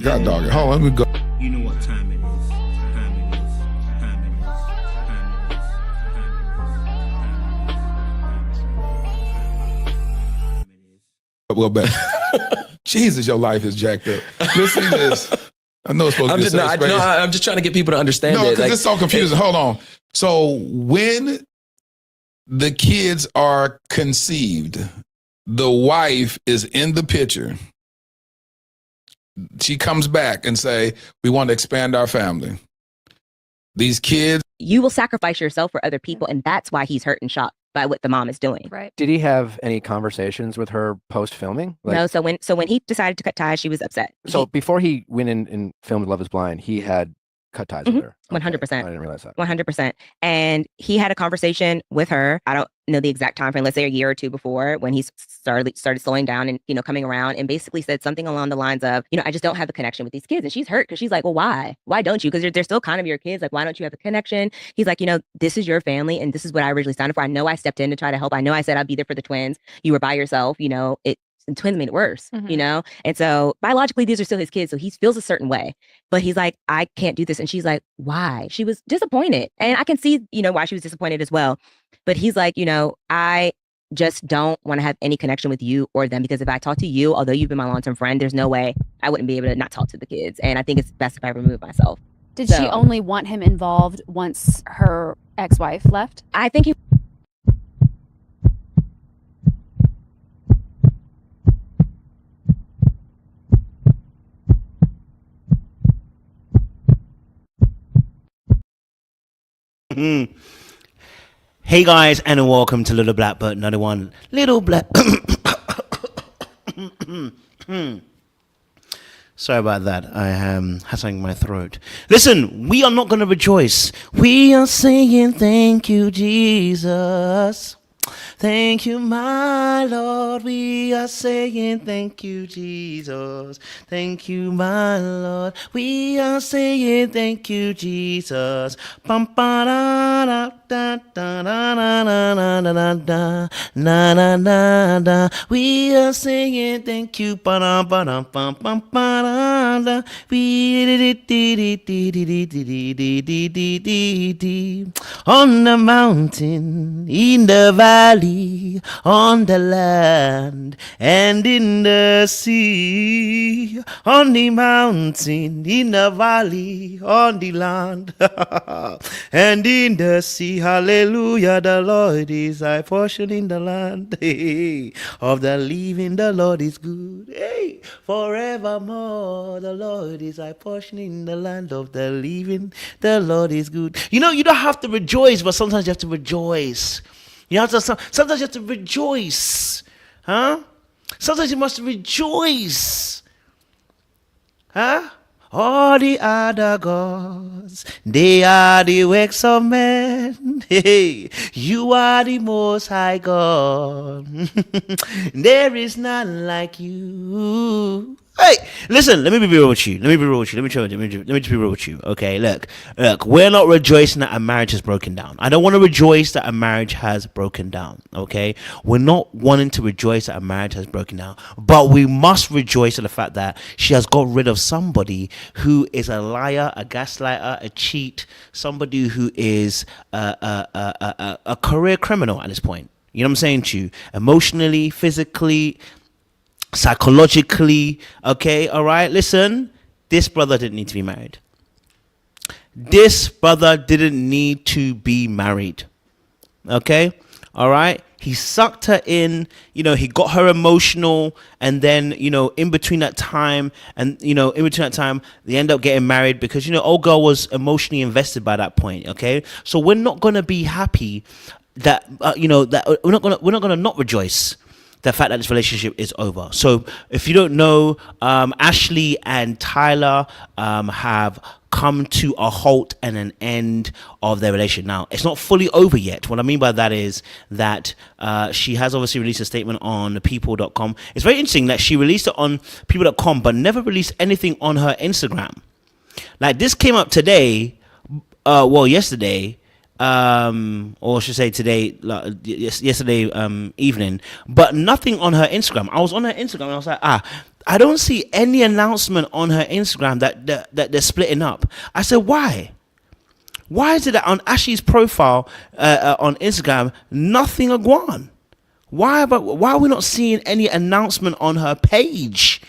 God dog it. Hold on, let me go. You know what time it is. Well, but Jesus, your life is jacked up. Listen to this. I know it's supposed to be I'm just trying to get people to understand No, it. because it's so confusing. Hold on. So when the kids are conceived, the wife is in the picture. She comes back and say, we want to expand our family. These kids. You will sacrifice yourself for other people, and that's why he's hurt and shocked by what the mom is doing. Right. Did he have any conversations with her post-filming? No, so when he decided to cut ties, she was upset. So before he went in and filmed Love is Blind, he had cut ties with her. 100%. I didn't realize that. 100%. And he had a conversation with her. I don't know the exact time frame, let's say a year or two before, when he started slowing down and, coming around, and basically said something along the lines of, I just don't have the connection with these kids. And she's hurt because she's like, well, why? Why don't you? Because they're still kind of your kids. Like, why don't you have a connection? He's like, this is your family, and this is what I originally signed up for. I know I stepped in to try to help. I know I said I'd be there for the twins. You were by yourself. And twins made it worse, And so biologically, these are still his kids. So he feels a certain way, but he's like, I can't do this. And she's like, why? She was disappointed. And I can see, why she was disappointed as well. But he's like, I just don't want to have any connection with you or them, because if I talk to you, although you've been my long-term friend, there's no way I wouldn't be able to not talk to the kids. And I think it's best if I remove myself. Did she only want him involved once her ex-wife left? I think he... Hey guys, and welcome to Little Black Bird 91. Little Black. Sorry about that. I had something in my throat. Listen, we are not going to rejoice. We are singing, thank you, Jesus. Thank you, my Lord. We are saying thank you, Jesus. Thank you, my Lord. We are saying thank you, Jesus. Bum ba da da da da da da da da da na na na da. We are saying thank you, ba da ba da bum bum ba da da. We did it on the mountain, in the valley, on the land, and in the sea. On the mountain, in the valley, on the land, and in the sea. Hallelujah, the Lord is thy portion in the land. Hey, of the living, the Lord is good. Hey, forevermore, the Lord is thy portion in the land of the living. The Lord is good. You don't have to rejoice, but sometimes you have to rejoice. Sometimes you have to rejoice. Huh? Sometimes you must rejoice. Huh? All the other gods, they are the works of men. Hey, you are the most high God. There is none like you. Hey, listen, let me be real with you. Let me just be real with you. Okay, look, we're not rejoicing that a marriage has broken down. I don't want to rejoice that a marriage has broken down. Okay, we're not wanting to rejoice that a marriage has broken down, but we must rejoice at the fact that she has got rid of somebody who is a liar, a gaslighter, a cheat, somebody who is a career criminal at this point. You know what I'm saying to you? Emotionally, physically, psychologically. Okay, all right, listen, this brother didn't need to be married. This brother didn't need to be married. Okay, all right, he sucked her in, he got her emotional, and then in between that time they end up getting married because old girl was emotionally invested by that point. Okay, so we're not gonna be happy that that we're not gonna not rejoice the fact that this relationship is over. So if you don't know, Ashley and Tyler have come to a halt and an end of their relationship. Now, it's not fully over yet. What I mean by that is that she has obviously released a statement on people.com. It's very interesting that she released it on people.com but never released anything on her Instagram. Like, this came up today, yesterday, or I should say today, yesterday evening, but nothing on her Instagram. I was on her Instagram and I was like, I don't see any announcement on her Instagram that they're splitting up. I said, why? Why is it that on Ashley's profile on Instagram, nothing are gone? Why are we not seeing any announcement on her page?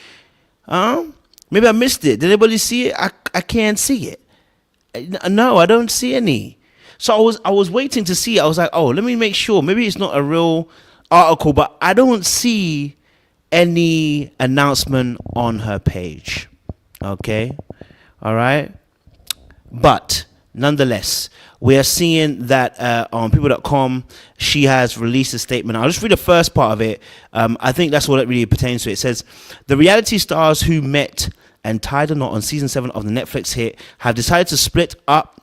Maybe I missed it. Did anybody see it? I can't see it. No, I don't see any. So I was waiting to see it. I was like, oh, let me make sure. Maybe it's not a real article, but I don't see any announcement on her page. Okay, all right. But nonetheless, we are seeing that on people.com, she has released a statement. I'll just read the first part of it. I think that's what it really pertains to. It says, the reality stars who met and tied a knot on season 7 of the Netflix hit have decided to split up.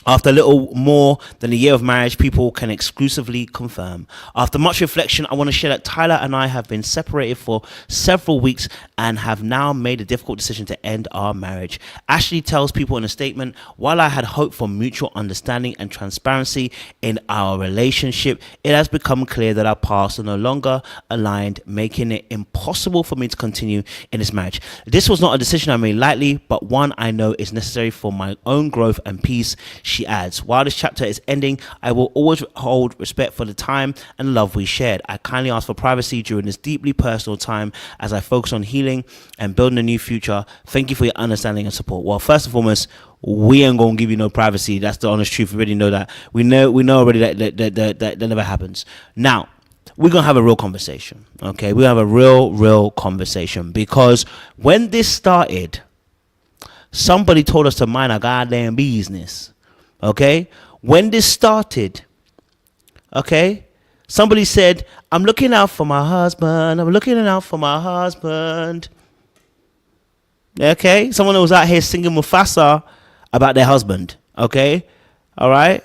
After a little more than a year of marriage, people can exclusively confirm. After much reflection, I want to share that Tyler and I have been separated for several weeks and have now made a difficult decision to end our marriage. Ashley tells people in a statement, while I had hoped for mutual understanding and transparency in our relationship, it has become clear that our paths are no longer aligned, making it impossible for me to continue in this marriage. This was not a decision I made lightly, but one I know is necessary for my own growth and peace. She adds, while this chapter is ending, I will always hold respect for the time and love we shared. I kindly ask for privacy during this deeply personal time as I focus on healing and building a new future. Thank you for your understanding and support. Well, first and foremost, we ain't gonna give you no privacy. That's the honest truth. We already know that. We know already that never happens. Now, we're gonna have a real conversation. Okay, we have a real conversation, because when this started, somebody told us to mind our goddamn business. Okay, when this started, okay, somebody said, I'm looking out for my husband. I'm looking out for my husband. Okay, someone was out here singing Mufasa about their husband. Okay, all right.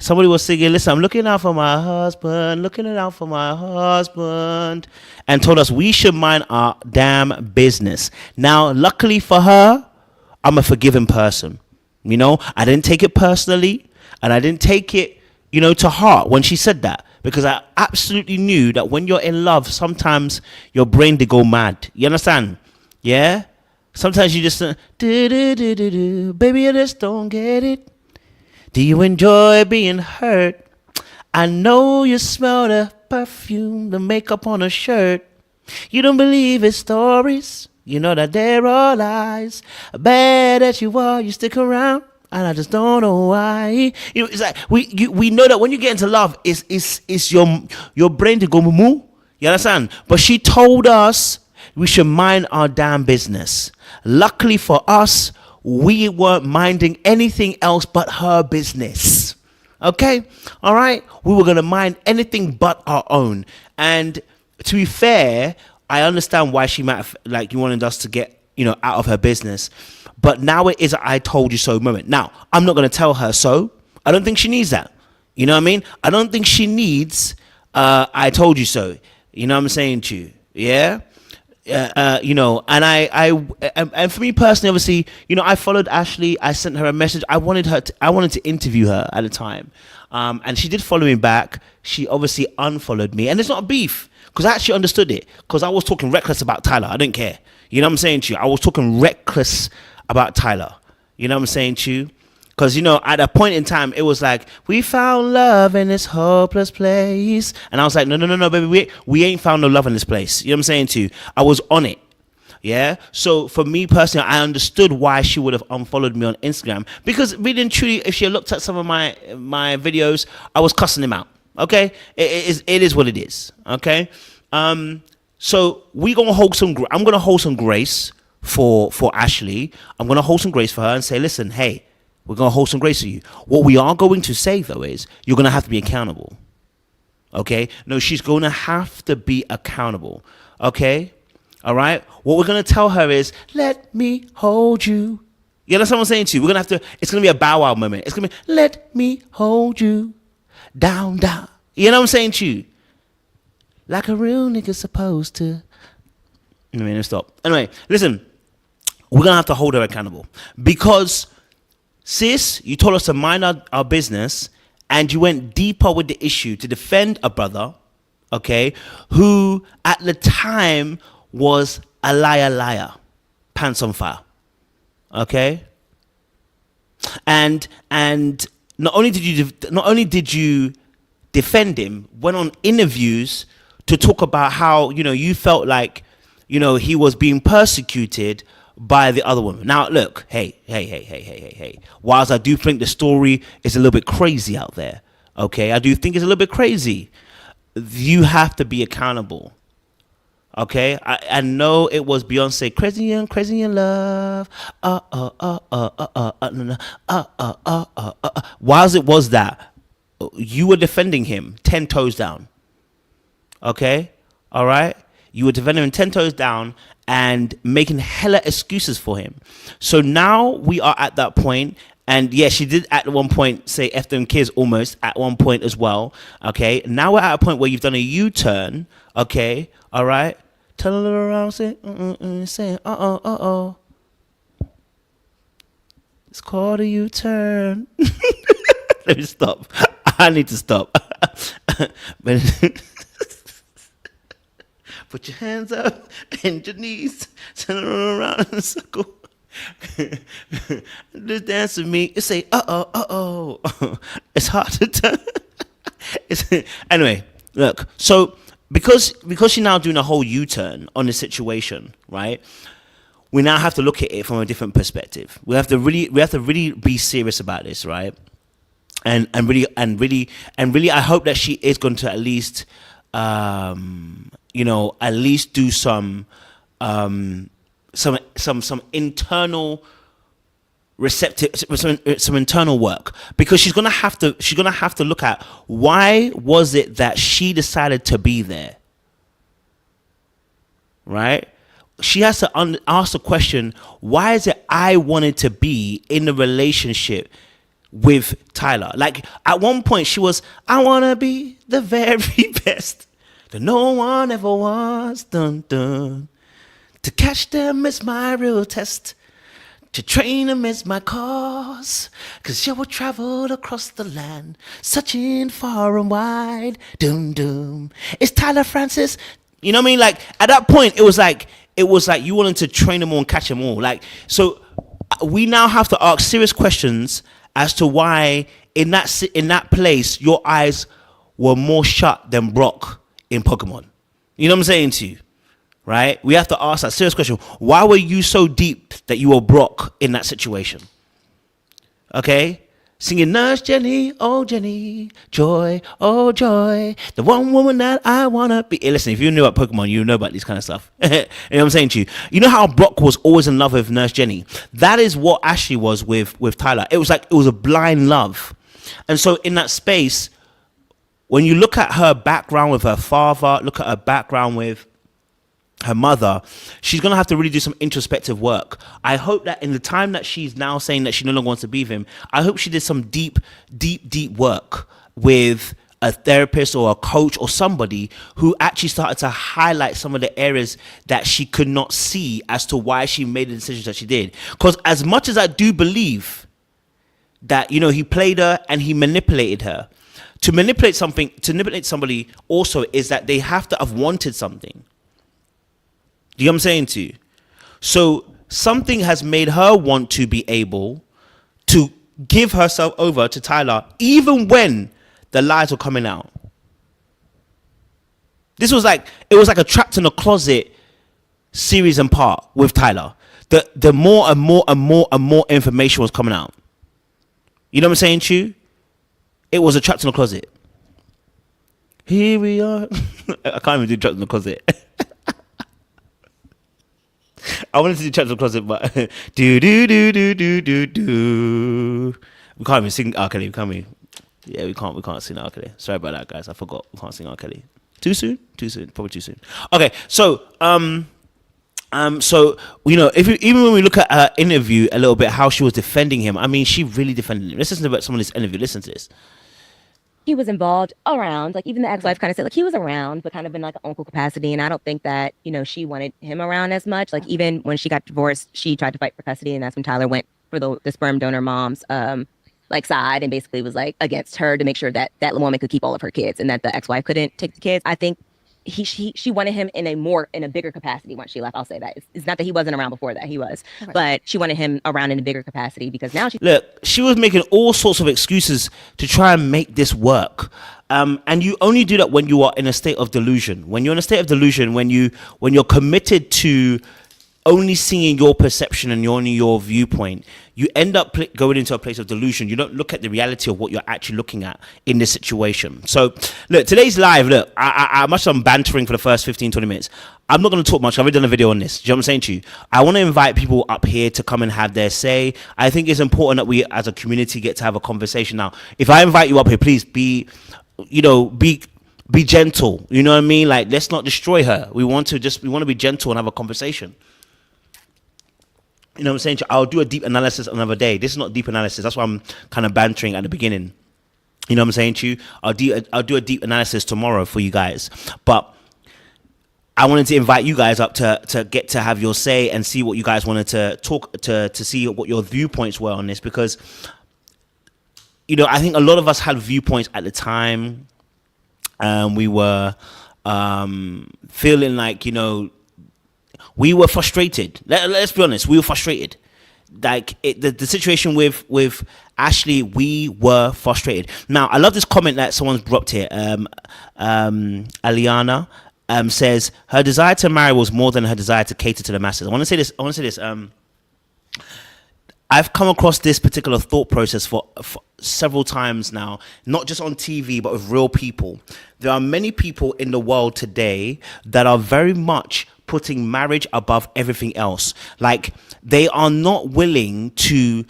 Somebody was singing, listen, I'm looking out for my husband, looking out for my husband, and told us we should mind our damn business. Now, luckily for her, I'm a forgiving person. You know, I didn't take it personally, and I didn't take it, to heart when she said that, because I absolutely knew that when you're in love, sometimes your brain they go mad. You understand? Yeah? Sometimes you just, baby, I just don't get it. Do you enjoy being hurt? I know you smell the perfume, the makeup on a shirt. You don't believe his stories. You know that they're all lies. Bad as you are, you stick around, and I just don't know why. It's like we know that when you get into love, it's your brain to go moo. You understand? But she told us we should mind our damn business. Luckily for us, we weren't minding anything else but her business. Okay? All right? We were gonna mind anything but our own. And to be fair, I understand why she might have, you wanted us to get, out of her business. But now it is a I told you so moment. Now, I'm not going to tell her so. I don't think she needs that. You know what I mean? I don't think she needs I told you so. You know what I'm saying to you? Yeah? And and for me personally, obviously, I followed Ashley. I sent her a message. I wanted to interview her at the time. And she did follow me back. She obviously unfollowed me. And it's not a beef. Because I actually understood it. Because I was talking reckless about Tyler. I didn't care. You know what I'm saying to you? I was talking reckless about Tyler. You know what I'm saying to you? Because, at a point in time, it was like, we found love in this hopeless place. And I was like, no, baby, we ain't found no love in this place. You know what I'm saying to you? I was on it. Yeah. So for me personally, I understood why she would have unfollowed me on Instagram. Because really and truly, if she looked at some of my videos, I was cussing him out. Okay, it is what it is. Okay, so I'm gonna hold some grace for Ashley. I'm gonna hold some grace for her and say, listen, hey, we're gonna hold some grace for you. What we are going to say though is you're gonna have to be accountable. Okay, no, she's gonna have to be accountable. Okay, all right. What we're gonna tell her is, let me hold you. Yeah, that's what I'm saying to you. We're gonna have to. It's gonna be a bow wow moment. It's gonna be, let me hold you. Down. You know what I'm saying to you? Like a real nigga supposed to. Stop. Anyway, listen. We're going to have to hold her accountable. Because sis, you told us to mind our business, and you went deeper with the issue to defend a brother, okay, who at the time was a liar, pants on fire, okay? And not only did you defend him, went on interviews to talk about how, you know, you felt like, you know, he was being persecuted by the other woman. Now, look, hey. Whilst I do think the story is a little bit crazy out there, okay? I do think it's a little bit crazy. You have to be accountable, okay? I know it was Beyonce, crazy in love. Whilst it was that, you were defending him 10 toes down, okay? All right? You were defending him 10 toes down and making hella excuses for him. So now we are at that point, and yeah, she did at one point say F them kids almost at one point as well, okay? Now we're at a point where you've done a U-turn, okay? All right? Turn a little around, say, say, it's called a U-turn. Let me stop. I need to stop. Put your hands up and your knees, turn around in a circle. Just dance with me. You say, It's hard to turn. Anyway, look. So because she's now doing a whole U-turn on the situation, right? We now have to look at it from a different perspective. We have to really be serious about this, right? And really, I hope that she is going to at least, at least do some internal some internal work, because she's gonna have to look at why was it that she decided to be there, right? She has to ask the question, why is it I wanted to be in a relationship with Tyler? Like, at one point she was, I want to be the very best that no one ever was, dun dun. To catch them is my real test. To train them is my cause. 'Cause you will travel across the land, searching far and wide, dum dum. It's Tyler Francis. You know what I mean? Like, at that point, it was like you wanted to train them all and catch them all. Like, so we now have to ask serious questions as to why in that place your eyes were more shut than Brock in Pokemon. You know what I'm saying to you, right? We have to ask that serious question. Why were you so deep that you were Brock in that situation? Okay? Singing Nurse Jenny, oh Jenny, joy, oh joy, the one woman that I wanna be. Hey, listen, if you knew about Pokemon, you know about this kind of stuff. You know what I'm saying to you? You know how Brock was always in love with Nurse Jenny? That is what Ashley was with Tyler. It was a blind love. And so in that space, when you look at her background with her father, look at her background with her mother, she's going to have to really do some introspective work. I hope that in the time that she's now saying that she no longer wants to be with him, I hope she did some deep work with a therapist or a coach or somebody who actually started to highlight some of the areas that she could not see as to why she made the decisions that she did. Because as much as I do believe that, you know, he played her and he manipulated her, to manipulate somebody also is that they have to have wanted something. Do you know what I'm saying to you? So something has made her want to be able to give herself over to Tyler, even when the lies were coming out. It was like a trapped in a closet series and part with Tyler. The more and more information was coming out. You know what I'm saying to you? It was a trapped in a closet. Here we are. I can't even do trapped in the closet. I wanted to do Trapped in the Closet, but do. We can't even sing R. Kelly, can we? Yeah, we can't sing R. Kelly. Sorry about that, guys. I forgot. We can't sing R. Kelly. Too soon? Probably too soon. Okay, so so you know, even when we look at her interview a little bit, how she was defending him. I mean, she really defended him. Listen to some of this interview. Listen to this. He was involved around, like, even the ex-wife kind of said, like, he was around, but kind of in like an uncle capacity. And I don't think that, you know, she wanted him around as much. Like, even when she got divorced, she tried to fight for custody, and that's when Tyler went for the sperm donor mom's like side and basically was like against her to make sure that that woman could keep all of her kids and that the ex-wife couldn't take the kids. I think she wanted him in a bigger capacity once she left. I'll say that. It's not that he wasn't around before that. He was. Okay. But she wanted him around in a bigger capacity because now she was making all sorts of excuses to try and make this work. And you only do that when you are in a state of delusion. When you're in a state of delusion, when you're committed to only seeing your perception and only your viewpoint, you end up going into a place of delusion. You don't look at the reality of what you're actually looking at in this situation. So, look, today's live, look, I must have bantering for the first 15, 20 minutes. I'm not going to talk much. I've already done a video on this. Do you know what I'm saying to you? I want to invite people up here to come and have their say. I think it's important that we, as a community, get to have a conversation. Now, if I invite you up here, please be gentle. You know what I mean? Like, let's not destroy her. We want to be gentle and have a conversation. You know what I'm saying? I'll do a deep analysis another day. This is not deep analysis. That's why I'm kind of bantering at the beginning. You know what I'm saying to you? I'll do a deep analysis tomorrow for you guys. But I wanted to invite you guys up to get to have your say and see what you guys wanted to talk to see what your viewpoints were on this, because I think a lot of us had viewpoints at the time. We were feeling like we were frustrated. Let's be honest. We were frustrated. Like the situation with Ashley, we were frustrated. Now, I love this comment that someone's dropped here. Aliana says her desire to marry was more than her desire to cater to the masses. I want to say this. I've come across this particular thought process for several times now, not just on TV, but with real people. There are many people in the world today that are very much putting marriage above everything else. Like, they're not willing to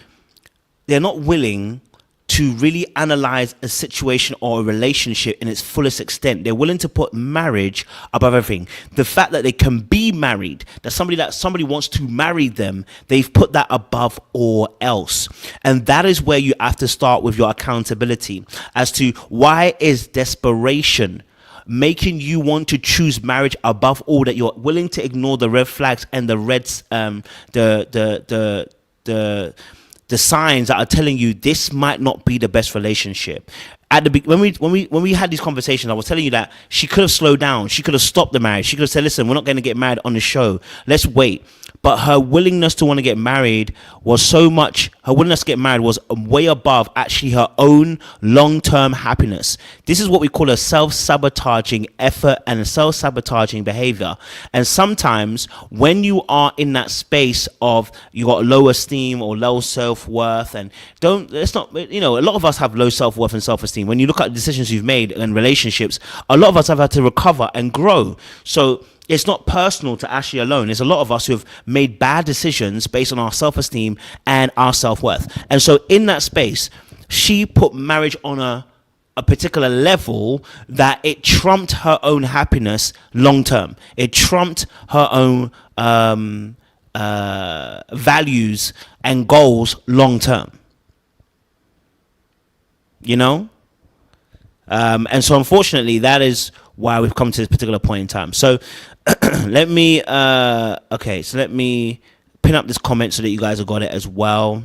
really analyze a situation or a relationship in its fullest extent. They're willing to put marriage above everything. The fact that they can be married, that somebody wants to marry them, they've put that above all else. And that is where you have to start with your accountability as to why is desperation making you want to choose marriage above all, that you're willing to ignore the red flags and the reds, the signs that are telling you this might not be the best relationship. When we had these conversations, I was telling you that she could have slowed down. She could have stopped the marriage. She could have said, listen, we're not going to get married on the show. Let's wait. But her willingness to want to get married was way above actually her own long-term happiness. This is what we call a self-sabotaging effort and a self-sabotaging behavior. And sometimes when you are in that space of you got low esteem or low self-worth, and a lot of us have low self-worth and self-esteem. When you look at the decisions you've made in relationships, a lot of us have had to recover and grow. So it's not personal to Ashley alone. There's a lot of us who have made bad decisions based on our self-esteem and our self-worth. And so in that space, she put marriage on a particular level that it trumped her own happiness long-term. It trumped her own values and goals long-term. And so unfortunately, that is why we've come to this particular point in time. So let me pin up this comment so that you guys have got it as well.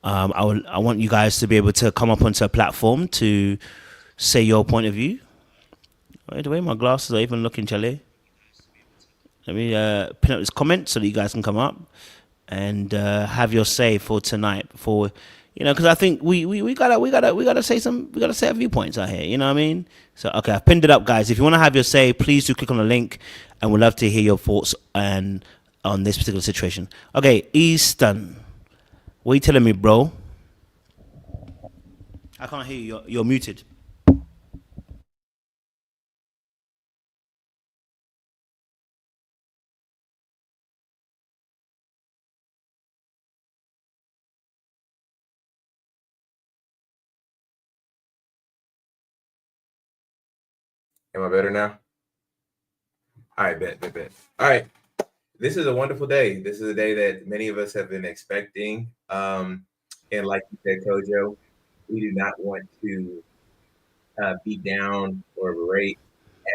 I want you guys to be able to come up onto a platform to say your point of view. The way my glasses are even looking, Charlie. Let me pin up this comment so that you guys can come up and have your say for tonight. Because I think we gotta say our viewpoints out here. You know what I mean? So okay, I've pinned it up, guys. If you want to have your say, please do click on the link, and we'd love to hear your thoughts on this particular situation. Okay, Easton, what are you telling me, bro? I can't hear you. You're muted. Am I better now? All right, bet. All right. This is a wonderful day. This is a day that many of us have been expecting. And like you said, Kojo, we do not want to be down or berate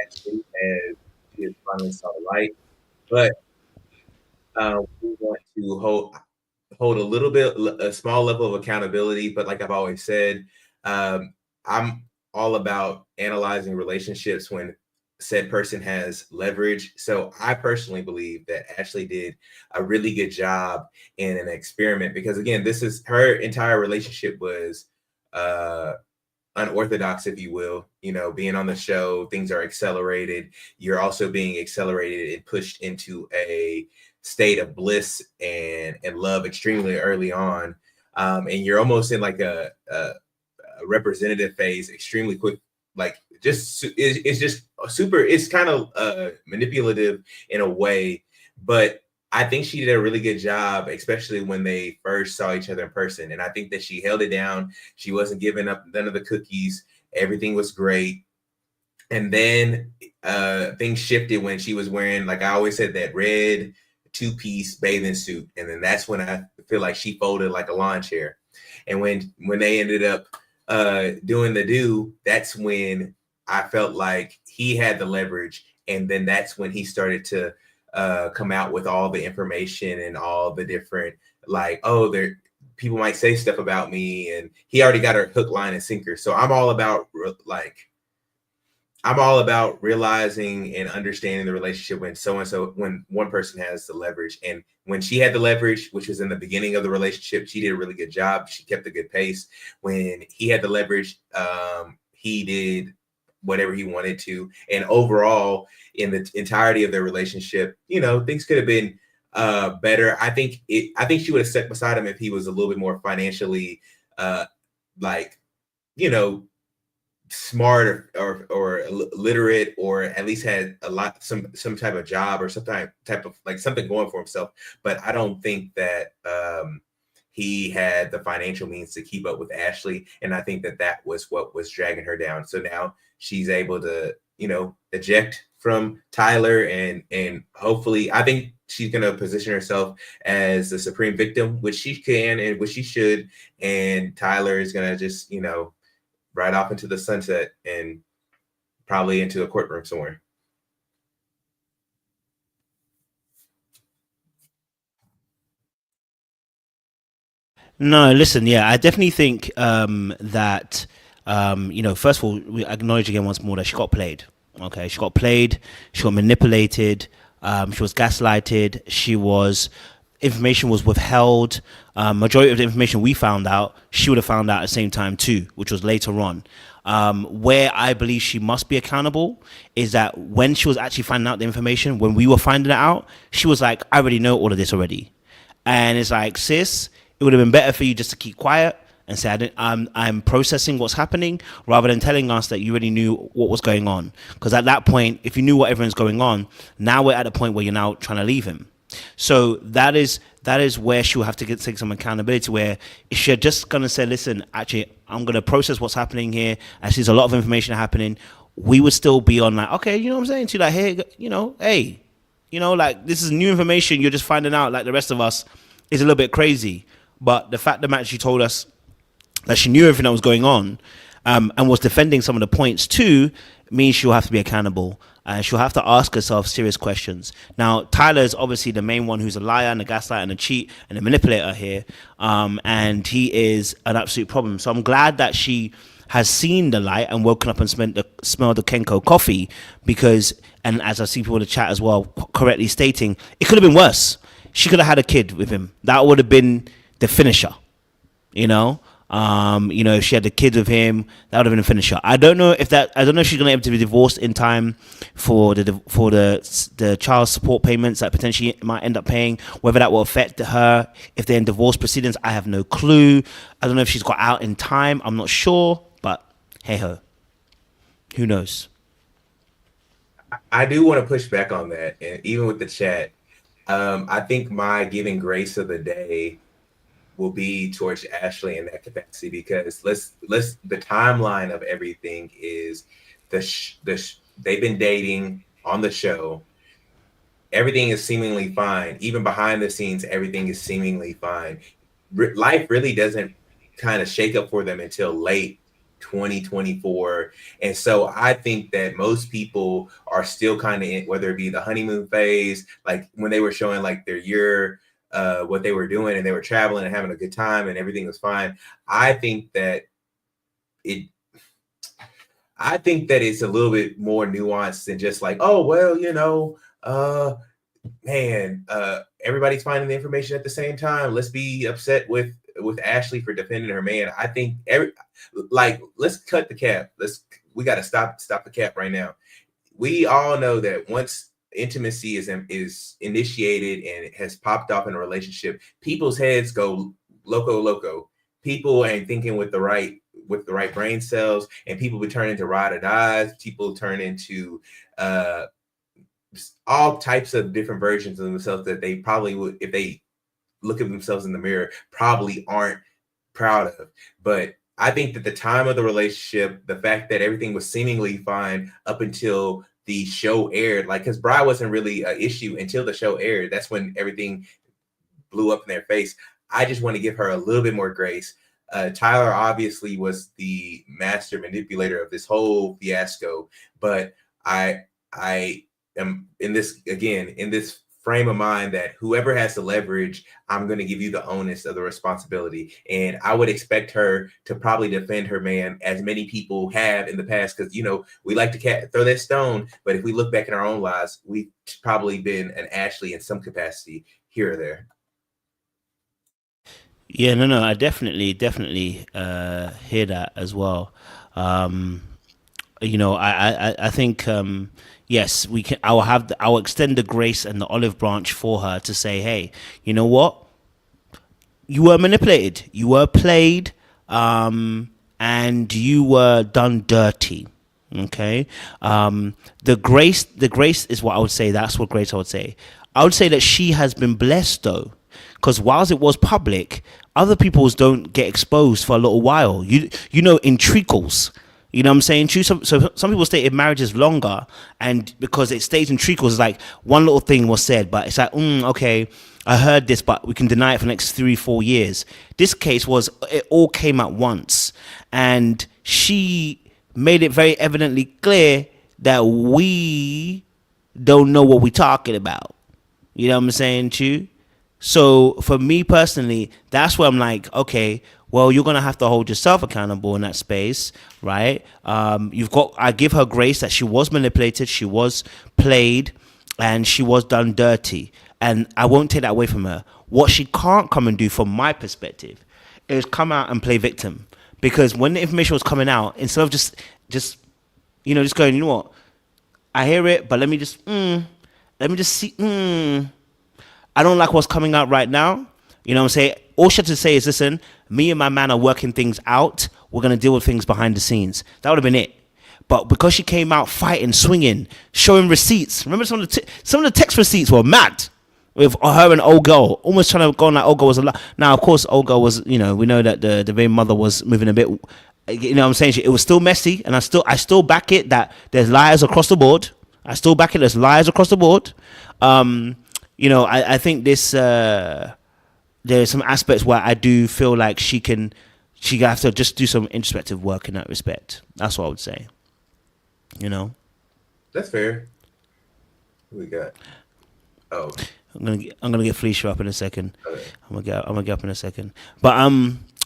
Ashley as she has finally saw the light. But we want to hold a small level of accountability. But like I've always said, I'm all about analyzing relationships when said person has leverage. So I personally believe that Ashley did a really good job in an experiment, because again, this is her entire relationship was unorthodox, if you will. You know, being on the show, things are accelerated. You're also being accelerated and pushed into a state of bliss and love extremely early on. And you're almost in like a representative phase extremely quick. Like it's just super, it's kind of manipulative in a way, but I think she did a really good job, especially when they first saw each other in person. And I think that she held it down. She wasn't giving up none of the cookies. Everything was great. And then things shifted when she was wearing, like I always said, that red two-piece bathing suit. And then that's when I feel like she folded like a lawn chair. And when they ended up doing the do, that's when I felt like he had the leverage. And then that's when he started to come out with all the information and all the different, like, oh, people might say stuff about me, and he already got her hook, line, and sinker. So I'm all about realizing and understanding the relationship when one person has the leverage. And when she had the leverage, which was in the beginning of the relationship, she did a really good job. She kept a good pace. When he had the leverage, he did whatever he wanted to. And overall, in the entirety of their relationship, you know, things could have been better. I think she would have stuck beside him if he was a little bit more financially smart or literate, or at least had some type of job or some type of like something going for himself. But I don't think that he had the financial means to keep up with Ashley, and I think that was what was dragging her down. So now she's able to, you know, eject from Tyler, and hopefully, I think she's going to position herself as the supreme victim, which she can and which she should. And Tyler is going to just, you know, ride off into the sunset and probably into a courtroom somewhere. No, listen, yeah, I definitely think that, you know, first of all, we acknowledge again once more that she got played. Okay, she got played, she got manipulated, she was gaslighted, information was withheld. Majority of the information we found out, she would have found out at the same time too, which was later on. Where I believe she must be accountable is that when she was actually finding out the information, when we were finding it out, she was like, I already know all of this already. And it's like, sis, it would have been better for you just to keep quiet and say, I'm processing what's happening, rather than telling us that you already knew what was going on. Because at that point, if you knew what everyone's going on, now we're at the point where you're now trying to leave him. So that is where she'll have to take some accountability, where if she's just going to say, listen, actually, I'm going to process what's happening here. I see there's a lot of information happening. We would still be on like, okay, you know what I'm saying? To like, hey, you know, like this is new information. You're just finding out like the rest of us is a little bit crazy. But the fact that she told us that she knew everything that was going on and was defending some of the points too, means she'll have to be accountable. She'll have to ask herself serious questions. Now, Tyler is obviously the main one who's a liar and a gaslighter and a cheat and a manipulator here. And he is an absolute problem. So I'm glad that she has seen the light and woken up and smelled the Kenko coffee, because, and as I see people in the chat as well correctly stating, it could have been worse. She could have had a kid with him. That would have been the finisher, you know? If she had the kids with him, that would have been a finisher. I don't know if she's gonna be able to be divorced in time for the child support payments that potentially might end up paying. Whether that will affect her if they're in divorce proceedings, I have no clue. I don't know if she's got out in time. I'm not sure, but hey ho, who knows? I do want to push back on that, and even with the chat, I think my giving grace of the day will be towards Ashley in that capacity, because the timeline of everything is they've been dating on the show. Everything is seemingly fine. Even behind the scenes, everything is seemingly fine. Life really doesn't kind of shake up for them until late 2024. And so I think that most people are still kind of in, whether it be the honeymoon phase, like when they were showing like their year what they were doing, and they were traveling and having a good time and everything was fine. I think that it's a little bit more nuanced than just like, oh, well, everybody's finding the information at the same time. Let's be upset with Ashley for defending her man. I think let's cut the cap. We got to stop the cap right now. We all know that once intimacy is initiated and it has popped off in a relationship, people's heads go loco. People ain't thinking with the right brain cells, and people would turn into ride or dies. People turn into all types of different versions of themselves that they probably would, if they look at themselves in the mirror, probably aren't proud of. But I think that the time of the relationship, the fact that everything was seemingly fine up until the show aired, because Bri wasn't really an issue until the show aired. That's when everything blew up in their face. I just want to give her a little bit more grace. Tyler obviously was the master manipulator of this whole fiasco, but I am in this frame of mind that whoever has the leverage, I'm going to give you the onus of the responsibility. And I would expect her to probably defend her man, as many people have in the past, because, we like to throw that stone. But if we look back in our own lives, we've probably been an Ashley in some capacity here or there. Yeah, no, I definitely hear that as well. I think yes, we can. I'll extend the grace and the olive branch for her to say, hey, you know what? You were manipulated, you were played, and you were done dirty. Okay. The grace is what I would say. That's what grace I would say. I would say that she has been blessed though. Because whilst it was public, other people's don't get exposed for a little while. In treacles. You know what I'm saying? So some people stay in marriages longer, and because it stays in treacles, it's like one little thing was said, but it's like, okay, I heard this, but we can deny it for the next 3-4 years. This case it all came at once, and she made it very evidently clear that we don't know what we're talking about. You know what I'm saying, Chu? So for me personally, that's where I'm like, okay, well, you're going to have to hold yourself accountable in that space, right? I give her grace that she was manipulated, she was played, and she was done dirty. And I won't take that away from her. What she can't come and do from my perspective is come out and play victim. Because when the information was coming out, instead of just going, you know what, I hear it, but let me just see, I don't like what's coming out right now. You know what I'm saying? All she had to say is, listen, me and my man are working things out. We're going to deal with things behind the scenes. That would have been it. But because she came out fighting, swinging, showing receipts. Remember some of the text receipts were mad with her and old girl. Almost trying to go on like old girl was a lot. Now, of course, old girl was, we know that the very mother was moving a bit. You know what I'm saying? It was still messy. And I still back it that there's liars across the board. There's liars across the board. I think this there's some aspects where I do feel like she have to just do some introspective work in that respect. That's what I would say. That's fair. Who we got? Oh, I'm gonna get Felicia up in a second. Okay. I'm gonna get up in a second. But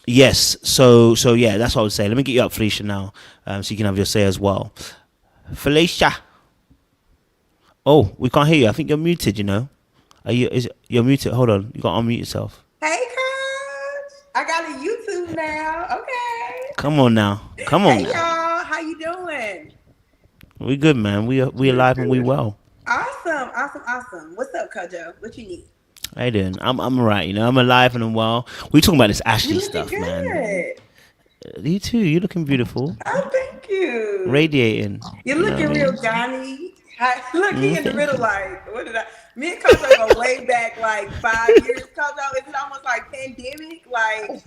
yes. So yeah, that's what I would say. Let me get you up, Felicia, now, so you can have your say as well. Felicia. Oh, we can't hear you. I think you're muted. You're muted. Hold on. You gotta unmute yourself. Hey, Coach. I got a YouTube now. Okay. Come on now. Hey, y'all. How you doing? We good, man. We alive and we well. Awesome. What's up, Kojo? What you need? How you doing? I'm alright. I'm alive and I'm well. We talking about this Ashley stuff, good. Man. You too. You're looking beautiful. Oh, thank you. Radiating. You're looking real Johnny. Look, he in the middle. Like, what did I? Me and Kojo go way back, like 5 years. Kojo, is it almost like pandemic? Like,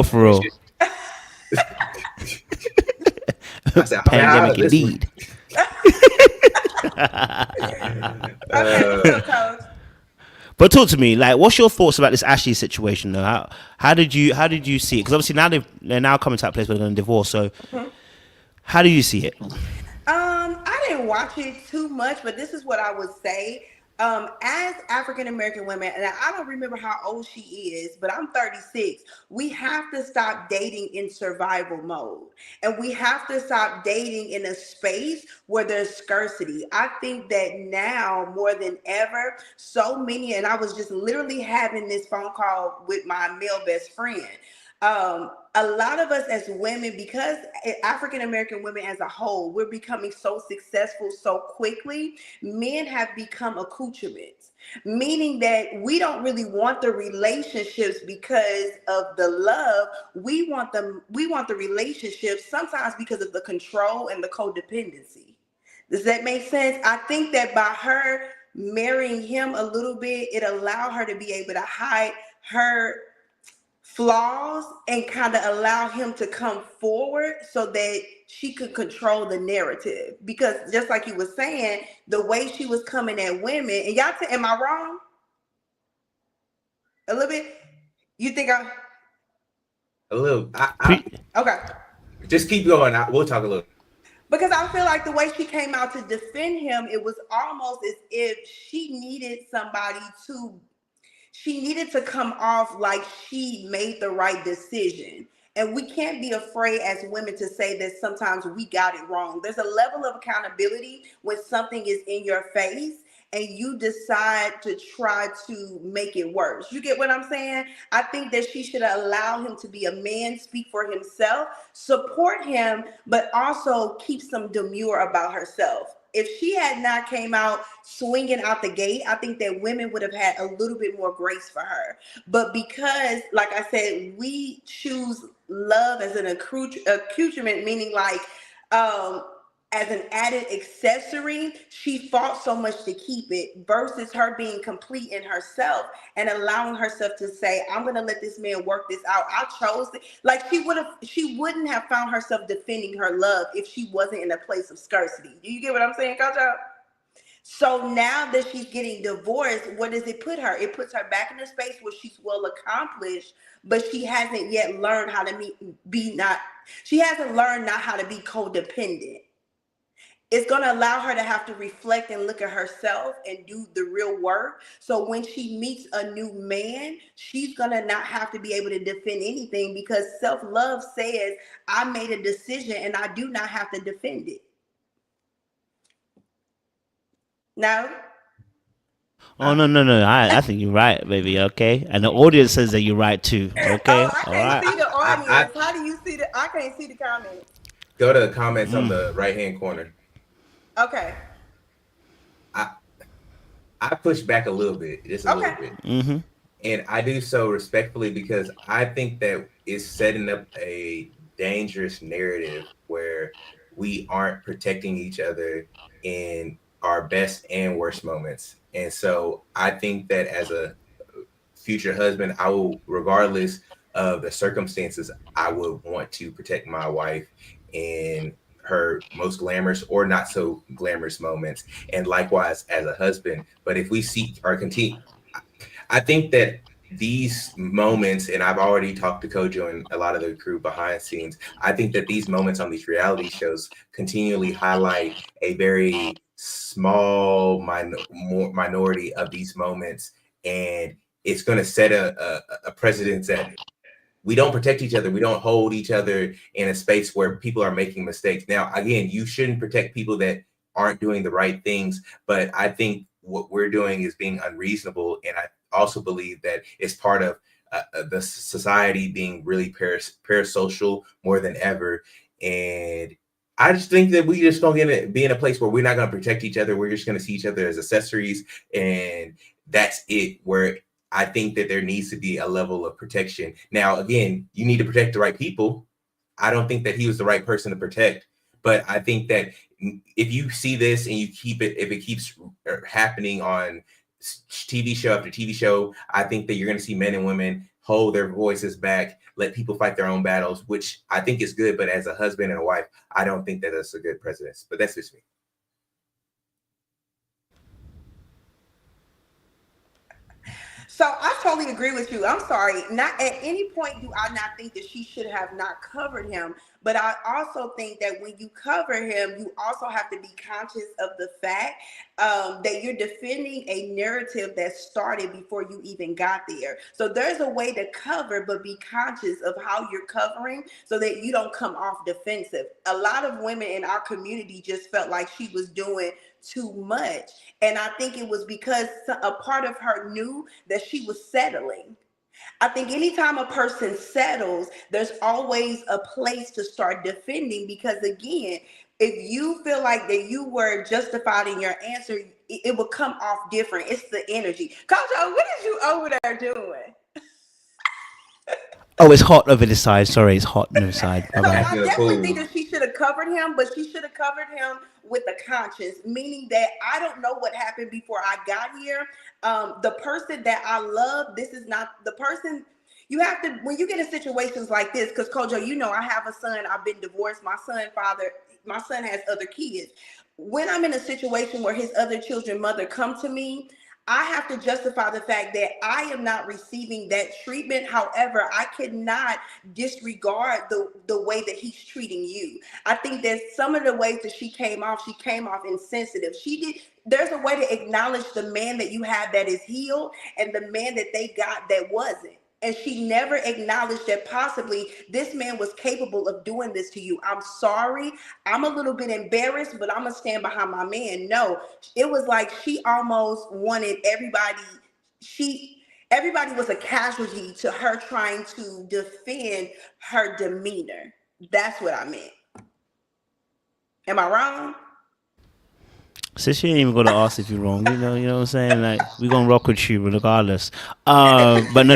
for real. Pandemic indeed. Coach. But talk to me, like, what's your thoughts about this Ashley situation, though? How did you see it? Because obviously now they're now coming to that place where they're going to divorce. So, how do you see it? I didn't watch it too much, but this is what I would say. as African American women, and I don't remember how old she is, but I'm 36. We have to stop dating in survival mode, and we have to stop dating in a space where there's scarcity. I think that now more than ever, so many, and I was just literally having this phone call with my male best friend. A lot of us as women, because African American women as a whole, we're becoming so successful so quickly. Men have become accoutrements, meaning that we don't really want the relationships because of the love. We want the relationships sometimes because of the control and the codependency. Does that make sense? I think that by her marrying him a little bit, it allowed her to be able to hide her flaws and kind of allow him to come forward so that she could control the narrative. Because just like you were saying, the way she was coming at women, and y'all, am I wrong? A little bit? You think I'm A little. okay? Just keep going. We'll talk a little. Because I feel like the way she came out to defend him, it was almost as if she needed to come off like she made the right decision. And we can't be afraid as women to say that sometimes we got it wrong. There's a level of accountability when something is in your face and you decide to try to make it worse. You get what I'm saying? I think that she should allow him to be a man, speak for himself, support him, but also keep some demure about herself. If she had not came out swinging out the gate, I think that women would have had a little bit more grace for her. But because, like I said, we choose love as an accoutrement, meaning like as an added accessory, she fought so much to keep it versus her being complete in herself and allowing herself to say, I'm going to let this man work this out. I chose it. Like she wouldn't have found herself defending her love if she wasn't in a place of scarcity. Do you get what I'm saying, Coach? So now that she's getting divorced, what does it put her? It puts her back in a space where she's well accomplished, but she hasn't yet learned how to she hasn't learned not how to be codependent. It's going to allow her to have to reflect and look at herself and do the real work. So when she meets a new man, she's going to not have to be able to defend anything because self-love says, I made a decision and I do not have to defend it. No? Oh, no. I think you're right, baby. Okay. And the audience says that you're right too. Okay. I can't see the audience. How do you see I can't see the comments. Go to the comments on the right-hand corner. Okay. I push back a little bit, just a little bit. Mm-hmm. And I do so respectfully because I think that it's setting up a dangerous narrative where we aren't protecting each other in our best and worst moments. And so I think that as a future husband, I will, regardless of the circumstances, I would want to protect my wife in her most glamorous or not so glamorous moments, and likewise as a husband. But if we seek or continue, I think that these moments, and I've already talked to Kojo and a lot of the crew behind the scenes, I think that these moments on these reality shows continually highlight a very small minority of these moments, and it's going to set a precedent that we don't protect each other. We don't hold each other in a space where people are making mistakes. Now, again, you shouldn't protect people that aren't doing the right things, but I think what we're doing is being unreasonable. And I also believe that it's part of the society being really parasocial more than ever. And I just think that we just gonna be in a place where we're not gonna protect each other. We're just gonna see each other as accessories, and that's it. Where I think that there needs to be a level of protection. Now, again, you need to protect the right people. I don't think that he was the right person to protect, but I think that if you see this and you keep it, if it keeps happening on TV show after TV show, I think that you're going to see men and women hold their voices back, let people fight their own battles, which I think is good. But as a husband and a wife, I don't think that that's a good precedent. But that's just me. So I totally agree with you. I'm sorry. Not at any point do I not think that she should have not covered him. But I also think that when you cover him, you also have to be conscious of the fact that you're defending a narrative that started before you even got there. So there's a way to cover, but be conscious of how you're covering so that you don't come off defensive. A lot of women in our community just felt like she was doing too much. And I think it was because a part of her knew that she was settling. I think anytime a person settles, there's always a place to start defending, because again, if you feel like that you were justified in your answer, it will come off different. It's the energy. Coach O, what is you over there doing? Oh, it's hot over this side. Sorry, it's hot on the side. So Bye-bye. I definitely think that she should have covered him, but she should have covered him with a conscience, meaning that I don't know what happened before I got here. The person that I love, this is not the person. You have to, when you get in situations like this, because Kojo, you know, I have a son, I've been divorced, my son has other kids. When I'm in a situation where his other children mother come to me, I have to justify the fact that I am not receiving that treatment. However, I cannot disregard the way that he's treating you. I think that some of the ways that she came off insensitive. There's a way to acknowledge the man that you have that is healed and the man that they got that wasn't. And she never acknowledged that possibly this man was capable of doing this to you. I'm sorry. I'm a little bit embarrassed, but I'm going to stand behind my man. No, it was like she almost wanted everybody was a casualty to her trying to defend her demeanor. That's what I meant. Am I wrong? So she ain't even gonna ask if you're wrong. You know what I'm saying? Like, we're gonna rock with you regardless. But no,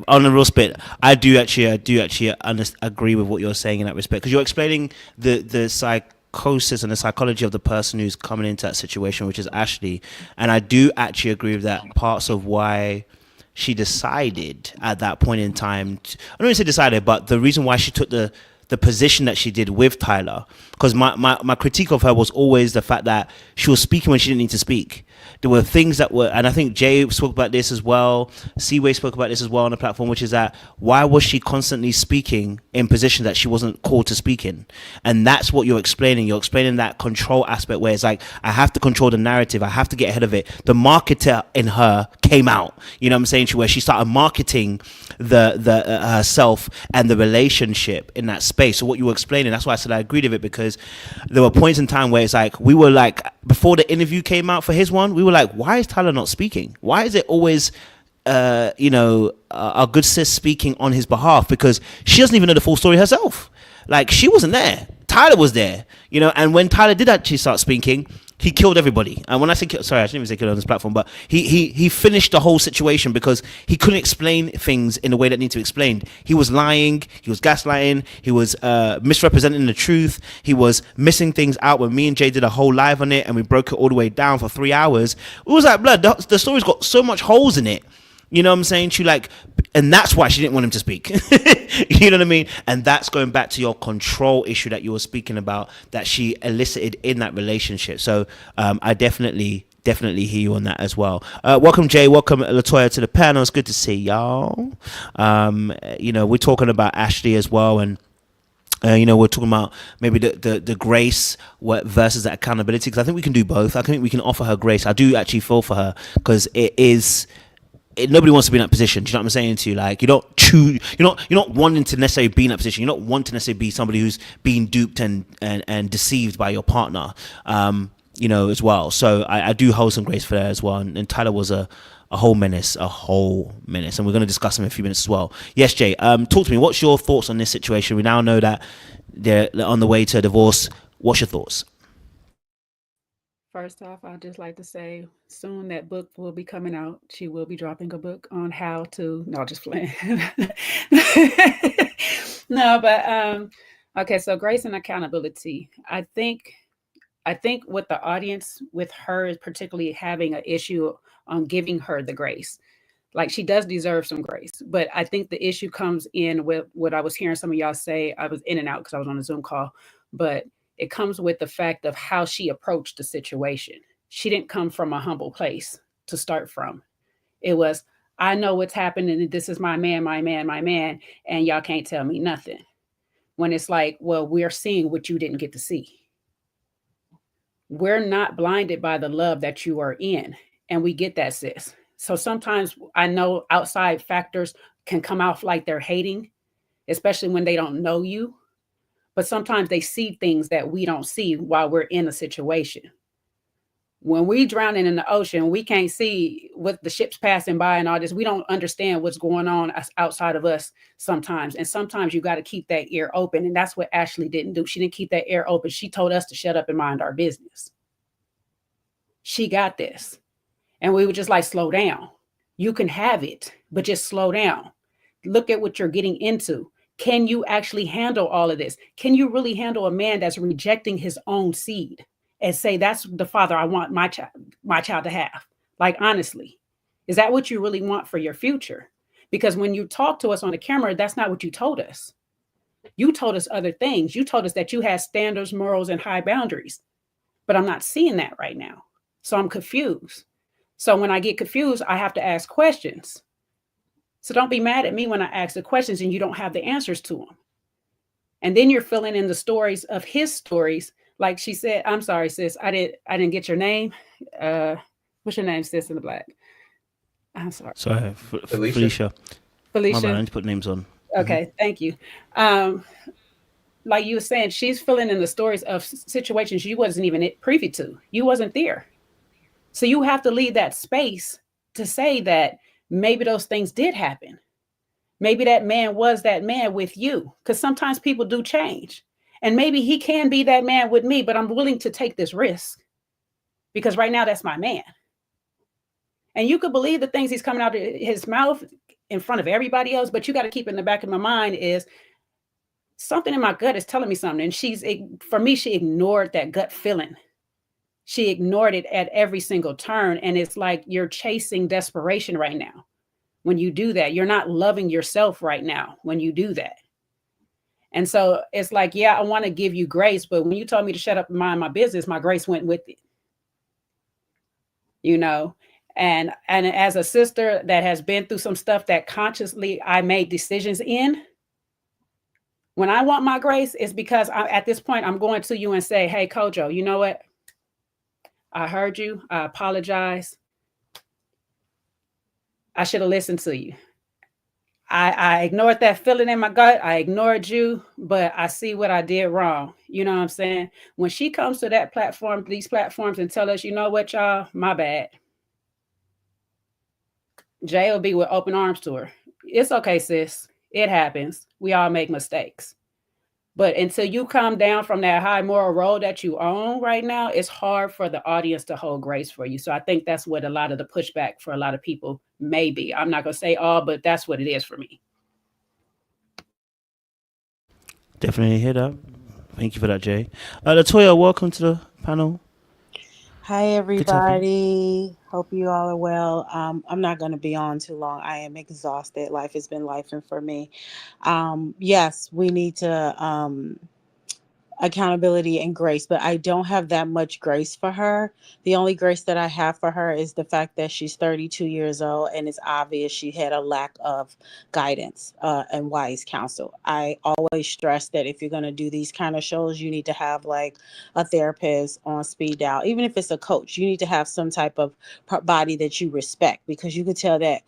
on the real spit, I do actually agree with what you're saying in that respect, because you're explaining the psychosis and the psychology of the person who's coming into that situation, which is Ashley, and I do actually agree with that. Parts of why she decided at that point in time, I don't even say decided, but the reason why she took the position that she did with Tyler, because my critique of her was always the fact that she was speaking when she didn't need to speak. There were things that were, and I think Jay spoke about this as well, Seaway spoke about this as well on the platform, which is that why was she constantly speaking in positions that she wasn't called to speak in? And that's what you're explaining. You're explaining that control aspect where it's like, I have to control the narrative, I have to get ahead of it. The marketer in her came out, you know what I'm saying, where she started marketing the herself and the relationship in that space. So what you were explaining, that's why I said I agreed with it, because there were points in time where it's like, we were like, before the interview came out for his one, we were like, why is Tyler not speaking? Why is it always our good sis speaking on his behalf? Because she doesn't even know the full story herself. Like, she wasn't there. Tyler was there, and when Tyler did actually start speaking, he killed everybody. And when I say sorry, I shouldn't even say kill on this platform, but he finished the whole situation because he couldn't explain things in the way that needed to be explained. He was lying, he was gaslighting, he was misrepresenting the truth, he was missing things out. When me and Jay did a whole live on it and we broke it all the way down for 3 hours, it was like, blood, the story's got so much holes in it. You know what I'm saying? And that's why she didn't want him to speak. You know what I mean? And that's going back to your control issue that you were speaking about, that she elicited in that relationship. So I definitely hear you on that as well. Welcome, Jay. Welcome, Latoya, to the panel. It's good to see y'all. We're talking about Ashley as well, and we're talking about maybe the grace versus the accountability, because I think we can do both. I think we can offer her grace. I do actually feel for her, because nobody wants to be in that position. Do you know what I'm saying to you? Like, you're not wanting to necessarily be in that position. You're not wanting to necessarily be somebody who's being duped and deceived by your partner, as well. So I do hold some grace for that as well. And Tyler was a whole menace. And we're going to discuss him in a few minutes as well. Yes, Jay, talk to me. What's your thoughts on this situation? We now know that they're on the way to a divorce. What's your thoughts? First off, I'd just like to say soon that book will be coming out. She will be dropping a book on how to, no, just playing. No, but okay, so grace and accountability. I think with the audience, with her is particularly having an issue on giving her the grace. Like, she does deserve some grace, but I think the issue comes in with what I was hearing some of y'all say. I was in and out because I was on a Zoom call, but it comes with the fact of how she approached the situation. She didn't come from a humble place to start from. It was, I know what's happening, and this is my man, my man, my man, and y'all can't tell me nothing. When it's like, well, we're seeing what you didn't get to see. We're not blinded by the love that you are in, and we get that, sis. So sometimes I know outside factors can come out like they're hating, especially when they don't know you. But sometimes they see things that we don't see while we're in a situation. When we drowning in the ocean, we can't see what the ships passing by and all this. We don't understand what's going on outside of us sometimes. And sometimes you got to keep that ear open. And that's what Ashley didn't do. She didn't keep that ear open. She told us to shut up and mind our business. She got this. And we were just like, slow down. You can have it, but just slow down. Look at what you're getting into. Can you actually handle all of this? Can you really handle a man that's rejecting his own seed and say, that's the father I want my child to have? Like, honestly, is that what you really want for your future? Because when you talk to us on the camera, that's not what you told us. You told us other things. You told us that you had standards, morals, and high boundaries. But I'm not seeing that right now. So I'm confused. So when I get confused, I have to ask questions. So don't be mad at me when I ask the questions and you don't have the answers to them. And then you're filling in the stories of his stories. Like she said, I'm sorry, sis, I didn't get your name. What's your name, sis in the black? I'm sorry. Sorry, Felicia. My bad, I need to put names on. Okay, thank you. Like you were saying, she's filling in the stories of situations you wasn't even privy to. You wasn't there. So you have to leave that space to say that maybe those things did happen. Maybe that man was that man with you, because sometimes people do change. And maybe he can be that man with me, but I'm willing to take this risk because right now that's my man. And you could believe the things he's coming out of his mouth in front of everybody else, but you got to keep in the back of my mind is something in my gut is telling me something. And for me, she ignored that gut feeling. She ignored it at every single turn. And it's like you're chasing desperation right now. When you do that, you're not loving yourself right now when you do that. And so it's like, yeah, I want to give you grace. But when you told me to shut up and mind my business, my grace went with it. You know, and as a sister that has been through some stuff that consciously I made decisions in, when I want my grace, it's because at this point, I'm going to you and say, hey, Kojo, you know what? I heard you. I apologize. I should have listened to you. I ignored that feeling in my gut. I ignored you, but I see what I did wrong. You know what I'm saying? When she comes to that platform, these platforms and tell us, you know what, y'all, my bad. Jay will be with open arms to her. It's okay, sis. It happens. We all make mistakes. But until you come down from that high moral road that you own right now, it's hard for the audience to hold grace for you. So I think that's what a lot of the pushback for a lot of people may be. I'm not going to say all, but that's what it is for me. Definitely hear that. Thank you for that, Jay. Latoya, welcome to the panel. Hi, everybody. Hope you all are well. I'm not going to be on too long. I am exhausted. Life has been lifing for me. Yes, we need to accountability and grace, but I don't have that much grace for her. The only grace that I have for her is the fact that she's 32 years old and it's obvious she had a lack of guidance and wise counsel. I always stress that if you're going to do these kind of shows, you need to have like a therapist on speed dial. Even if it's a coach, you need to have some type of body that you respect, because you could tell that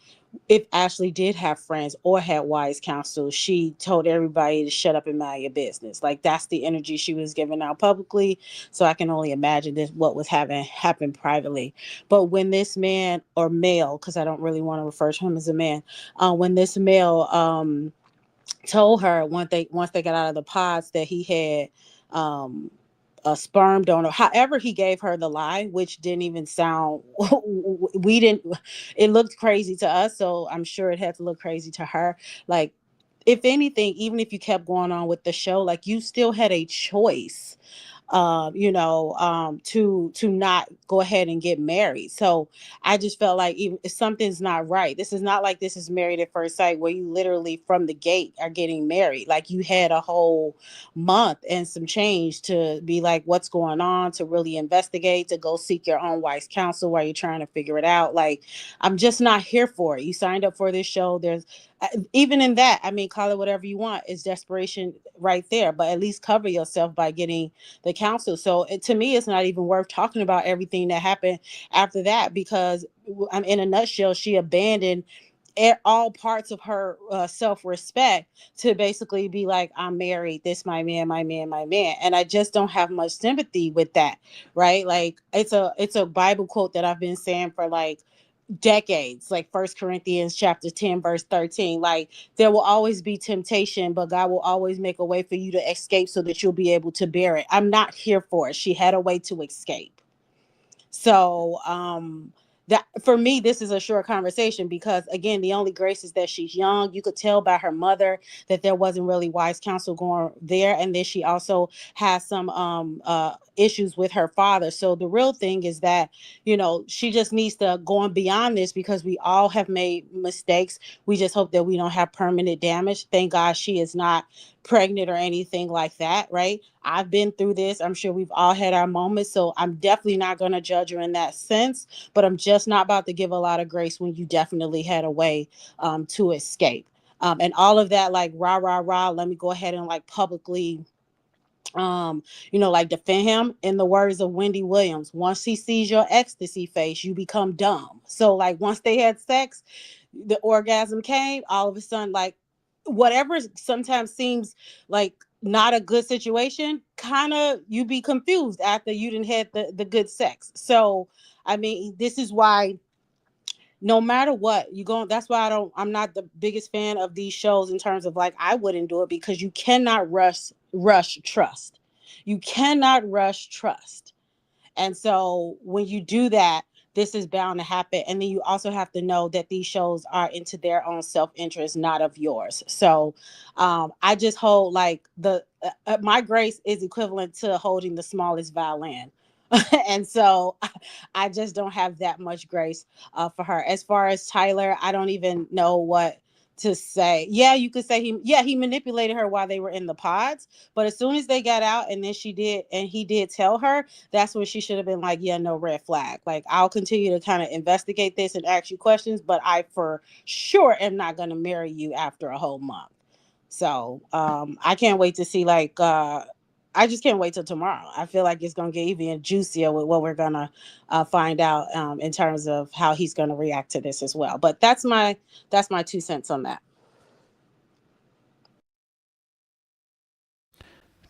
if Ashley did have friends or had wise counsel, she told everybody to shut up and mind your business. Like, that's the energy she was giving out publicly. So I can only imagine what was happen privately. But when this man, or male, because I don't really want to refer to him as a man, when this male told her once they got out of the pods that he had a sperm donor, however he gave her the lie, which didn't even sound, it looked crazy to us, so I'm sure it had to look crazy to her. Like, if anything, even if you kept going on with the show, like, you still had a choice to not go ahead and get married. So I just felt like even if something's not right, this is not like this is married at first sight where you literally from the gate are getting married. Like you had a whole month and some change to be like, what's going on, to really investigate, to go seek your own wise counsel while you're trying to figure it out. Like, I'm just not here for it. You signed up for this show. There's even in that, I mean, call it whatever you want. It's desperation right there, but at least cover yourself by getting the counsel. So to me, it's not even worth talking about everything that happened after that, because I'm in a nutshell, she abandoned all parts of her self-respect to basically be like, I'm married, this my man, my man, my man. And I just don't have much sympathy with that, right? Like it's a Bible quote that I've been saying for like decades, like 1 Corinthians chapter 10 verse 13. Like, there will always be temptation, but God will always make a way for you to escape so that you'll be able to bear it. I'm not here for it. She had a way to escape. So that for me, this is a short conversation because again, the only grace is that she's young. You could tell by her mother that there wasn't really wise counsel going there, and then she also has some issues with her father. So the real thing is that, you know, she just needs to go on beyond this, because we all have made mistakes. We just hope that we don't have permanent damage. Thank God she is not pregnant or anything like that, right? I've been through this. I'm sure we've all had our moments. So I'm definitely not going to judge her in that sense, but I'm just not about to give a lot of grace when you definitely had a way to escape. And all of that, like, rah, rah, rah, let me go ahead and like publicly like defend him. In the words of Wendy Williams, once he sees your ecstasy face, you become dumb. So like once they had sex, the orgasm came, all of a sudden, like whatever sometimes seems like not a good situation, kind of you be confused after you didn't had the good sex. So I mean, this is why no matter what you go, that's why I'm not the biggest fan of these shows in terms of like, I wouldn't do it, because you cannot rush trust. You cannot rush trust. And so when you do that, this is bound to happen. And then you also have to know that these shows are into their own self-interest, not of yours. So I just hold like my grace is equivalent to holding the smallest violin. And so I just don't have that much grace for her. As far as Tyler, I don't even know what to say. Yeah, you could say he manipulated her while they were in the pods, but as soon as they got out and then he did tell her, that's when she should have been like, yeah, no, red flag. Like, I'll continue to kind of investigate this and ask you questions, but I for sure am not going to marry you after a whole month. So I can't wait to see, like, I just can't wait till tomorrow. I feel like it's going to get even juicier with what we're going to find out in terms of how he's going to react to this as well. But that's my 2 cents on that.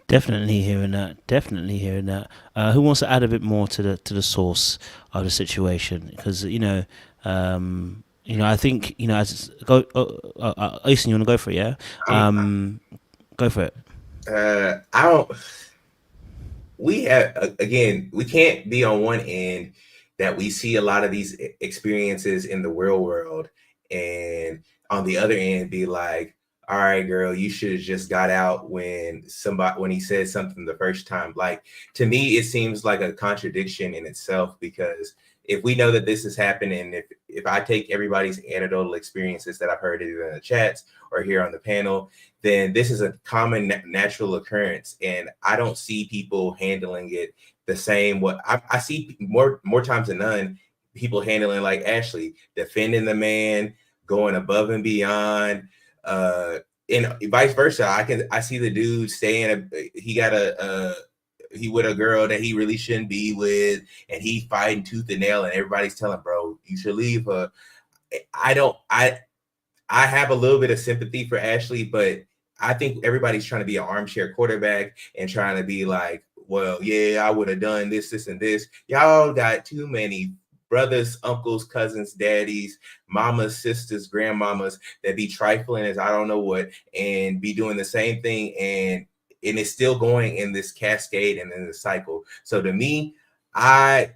Definitely hearing that. Definitely hearing that. Who wants to add a bit more to the source of the situation? Because I think as go. Asen, you want to go for it? Yeah. Go for it. I don't. We have, again, we can't be on one end that we see a lot of these experiences in the real world, and on the other end be like, all right, girl, you should have just got out when he said something the first time. Like, to me, it seems like a contradiction in itself, because if we know that this is happening, if I take everybody's anecdotal experiences that I've heard either in the chats or here on the panel, then this is a common natural occurrence. And I don't see people handling it the same. What I see more times than none, people handling like Ashley, defending the man, going above and beyond, and vice versa. I see the dude saying he with a girl that he really shouldn't be with, and he fighting tooth and nail, and everybody's telling, bro, you should leave her. I have a little bit of sympathy for Ashley, but I think everybody's trying to be an armchair quarterback and trying to be like, well, yeah, I would have done this, this, and this. Y'all got too many brothers, uncles, cousins, daddies, mamas, sisters, grandmamas that be trifling as I don't know what, and be doing the same thing, and it's still going in this cascade and in the cycle. So to me, I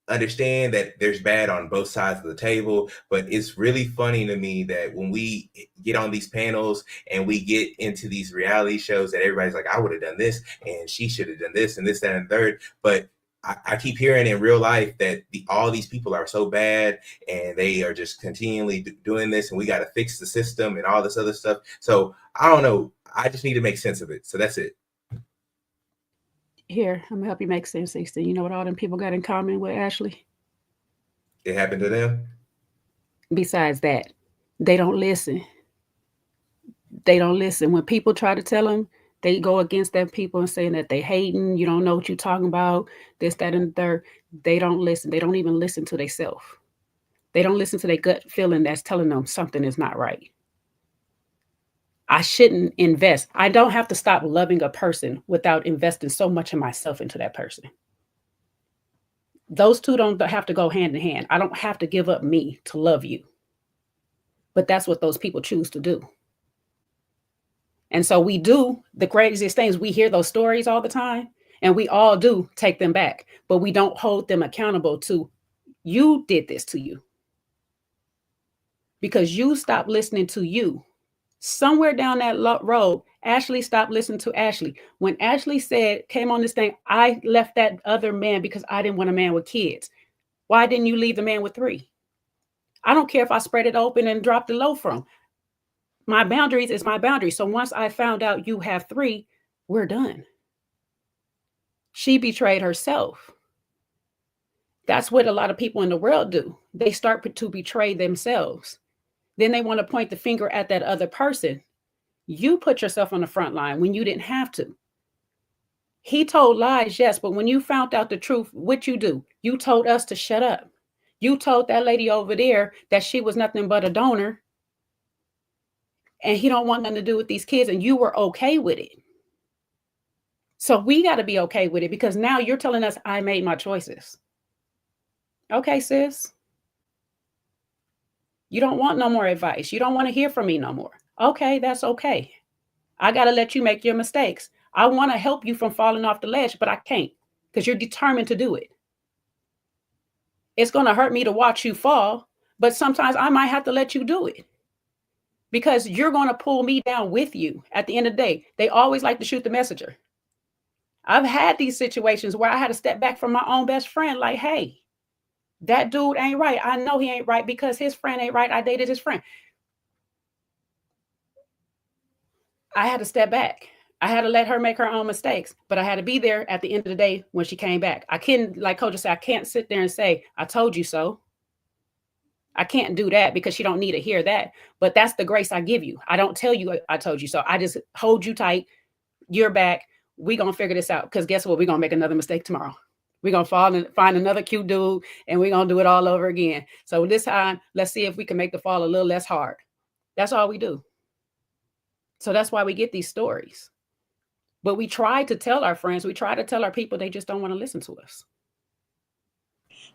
understand that there's bad on both sides of the table, but it's really funny to me that when we get on these panels and we get into these reality shows that everybody's like, I would have done this and she should have done this and this, that, and third. But I keep hearing in real life that all these people are so bad and they are just continually doing this and we got to fix the system and all this other stuff. So I don't know. I just need to make sense of it. So that's it. Here, I'm gonna help you make sense, 16. You know what all them people got in common with Ashley? It happened to them? Besides that, they don't listen. They don't listen. When people try to tell them, they go against that people and saying that they hating, you don't know what you're talking about, this, that, and the third. They don't listen. They don't even listen to themselves. They don't listen to their gut feeling that's telling them something is not right. I shouldn't invest. I don't have to stop loving a person without investing so much of myself into that person. Those two don't have to go hand in hand. I don't have to give up me to love you. But that's what those people choose to do. And so we do the craziest things. We hear those stories all the time, and we all do take them back, but we don't hold them accountable to, you did this to you. Because you stopped listening to you. Somewhere down that road, Ashley stopped listening to Ashley. When Ashley came on this thing, I left that other man because I didn't want a man with kids. Why didn't you leave the man with 3? I don't care if I spread it open and drop the low from. My boundaries is my boundaries. So once I found out you have 3, we're done. She betrayed herself. That's what a lot of people in the world do. They start to betray themselves. Then they want to point the finger at that other person. You put yourself on the front line when you didn't have to. He told lies, yes, but when you found out the truth, what you do? You told us to shut up. You told that lady over there that she was nothing but a donor and he don't want nothing to do with these kids, and you were okay with it. So we got to be okay with it because now you're telling us I made my choices. Okay, sis. You don't want no more advice. You don't want to hear from me no more. Okay, that's okay. I got to let you make your mistakes. I want to help you from falling off the ledge, but I can't because you're determined to do it. It's going to hurt me to watch you fall, but sometimes I might have to let you do it because you're going to pull me down with you. At the end of the day, they always like to shoot the messenger. I've had these situations where I had to step back from my own best friend like, hey, that dude ain't right. I know he ain't right because his friend ain't right. I dated his friend. I had to step back. I had to let her make her own mistakes, but I had to be there at the end of the day when she came back. I couldn't, like Coach said, I can't sit there and say, I told you so. I can't do that because she don't need to hear that, but that's the grace I give you. I don't tell you I told you so. I just hold you tight. You're back. We're going to figure this out because guess what? We're going to make another mistake tomorrow. We're going to fall and find another cute dude and we're going to do it all over again. So this time, let's see if we can make the fall a little less hard. That's all we do. So that's why we get these stories. But we try to tell our friends, we try to tell our people, they just don't want to listen to us.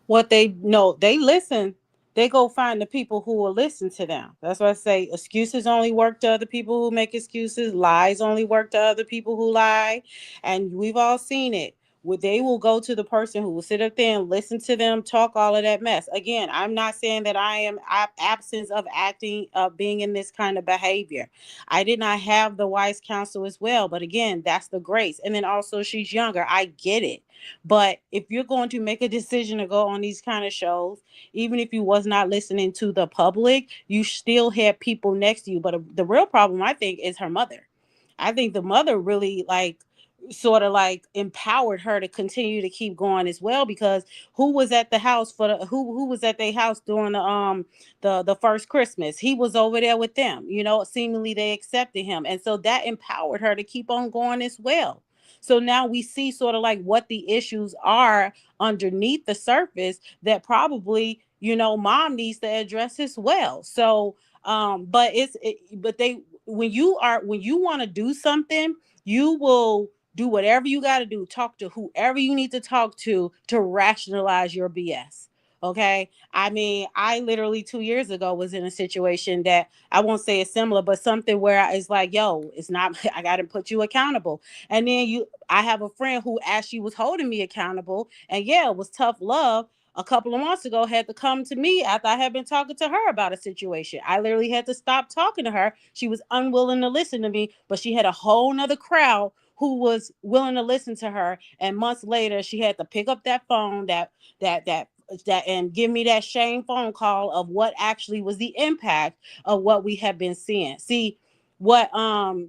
What they know, they listen. They go find the people who will listen to them. That's why I say excuses only work to other people who make excuses. Lies only work to other people who lie. And we've all seen it. They will go to the person who will sit up there and listen to them talk all of that mess. Again, I'm not saying that I am absence of acting, being in this kind of behavior. I did not have the wise counsel as well. But again, that's the grace. And then also she's younger. I get it. But if you're going to make a decision to go on these kind of shows, even if you was not listening to the public, you still had people next to you. But the real problem, I think, is her mother. I think the mother really sort of empowered her to continue to keep going as well, because who was at the house who was at their house during the first Christmas? He was over there with them, seemingly they accepted him. And so that empowered her to keep on going as well. So now we see sort of what the issues are underneath the surface that probably, mom needs to address as well. So, but when you want to do something, you will do whatever you got to do. Talk to whoever you need to talk to rationalize your BS. Okay. I mean, I literally 2 years ago was in a situation that I won't say it's similar, but something where it's like, yo, it's not, I got to put you accountable. And then I have a friend who actually was holding me accountable, and yeah, it was tough love. a couple of months ago had to come to me after I had been talking to her about a situation. I literally had to stop talking to her. She was unwilling to listen to me, but she had a whole nother crowd who was willing to listen to her. And months later, she had to pick up that phone that and give me that shame phone call of what actually was the impact of what we have been seeing. See, what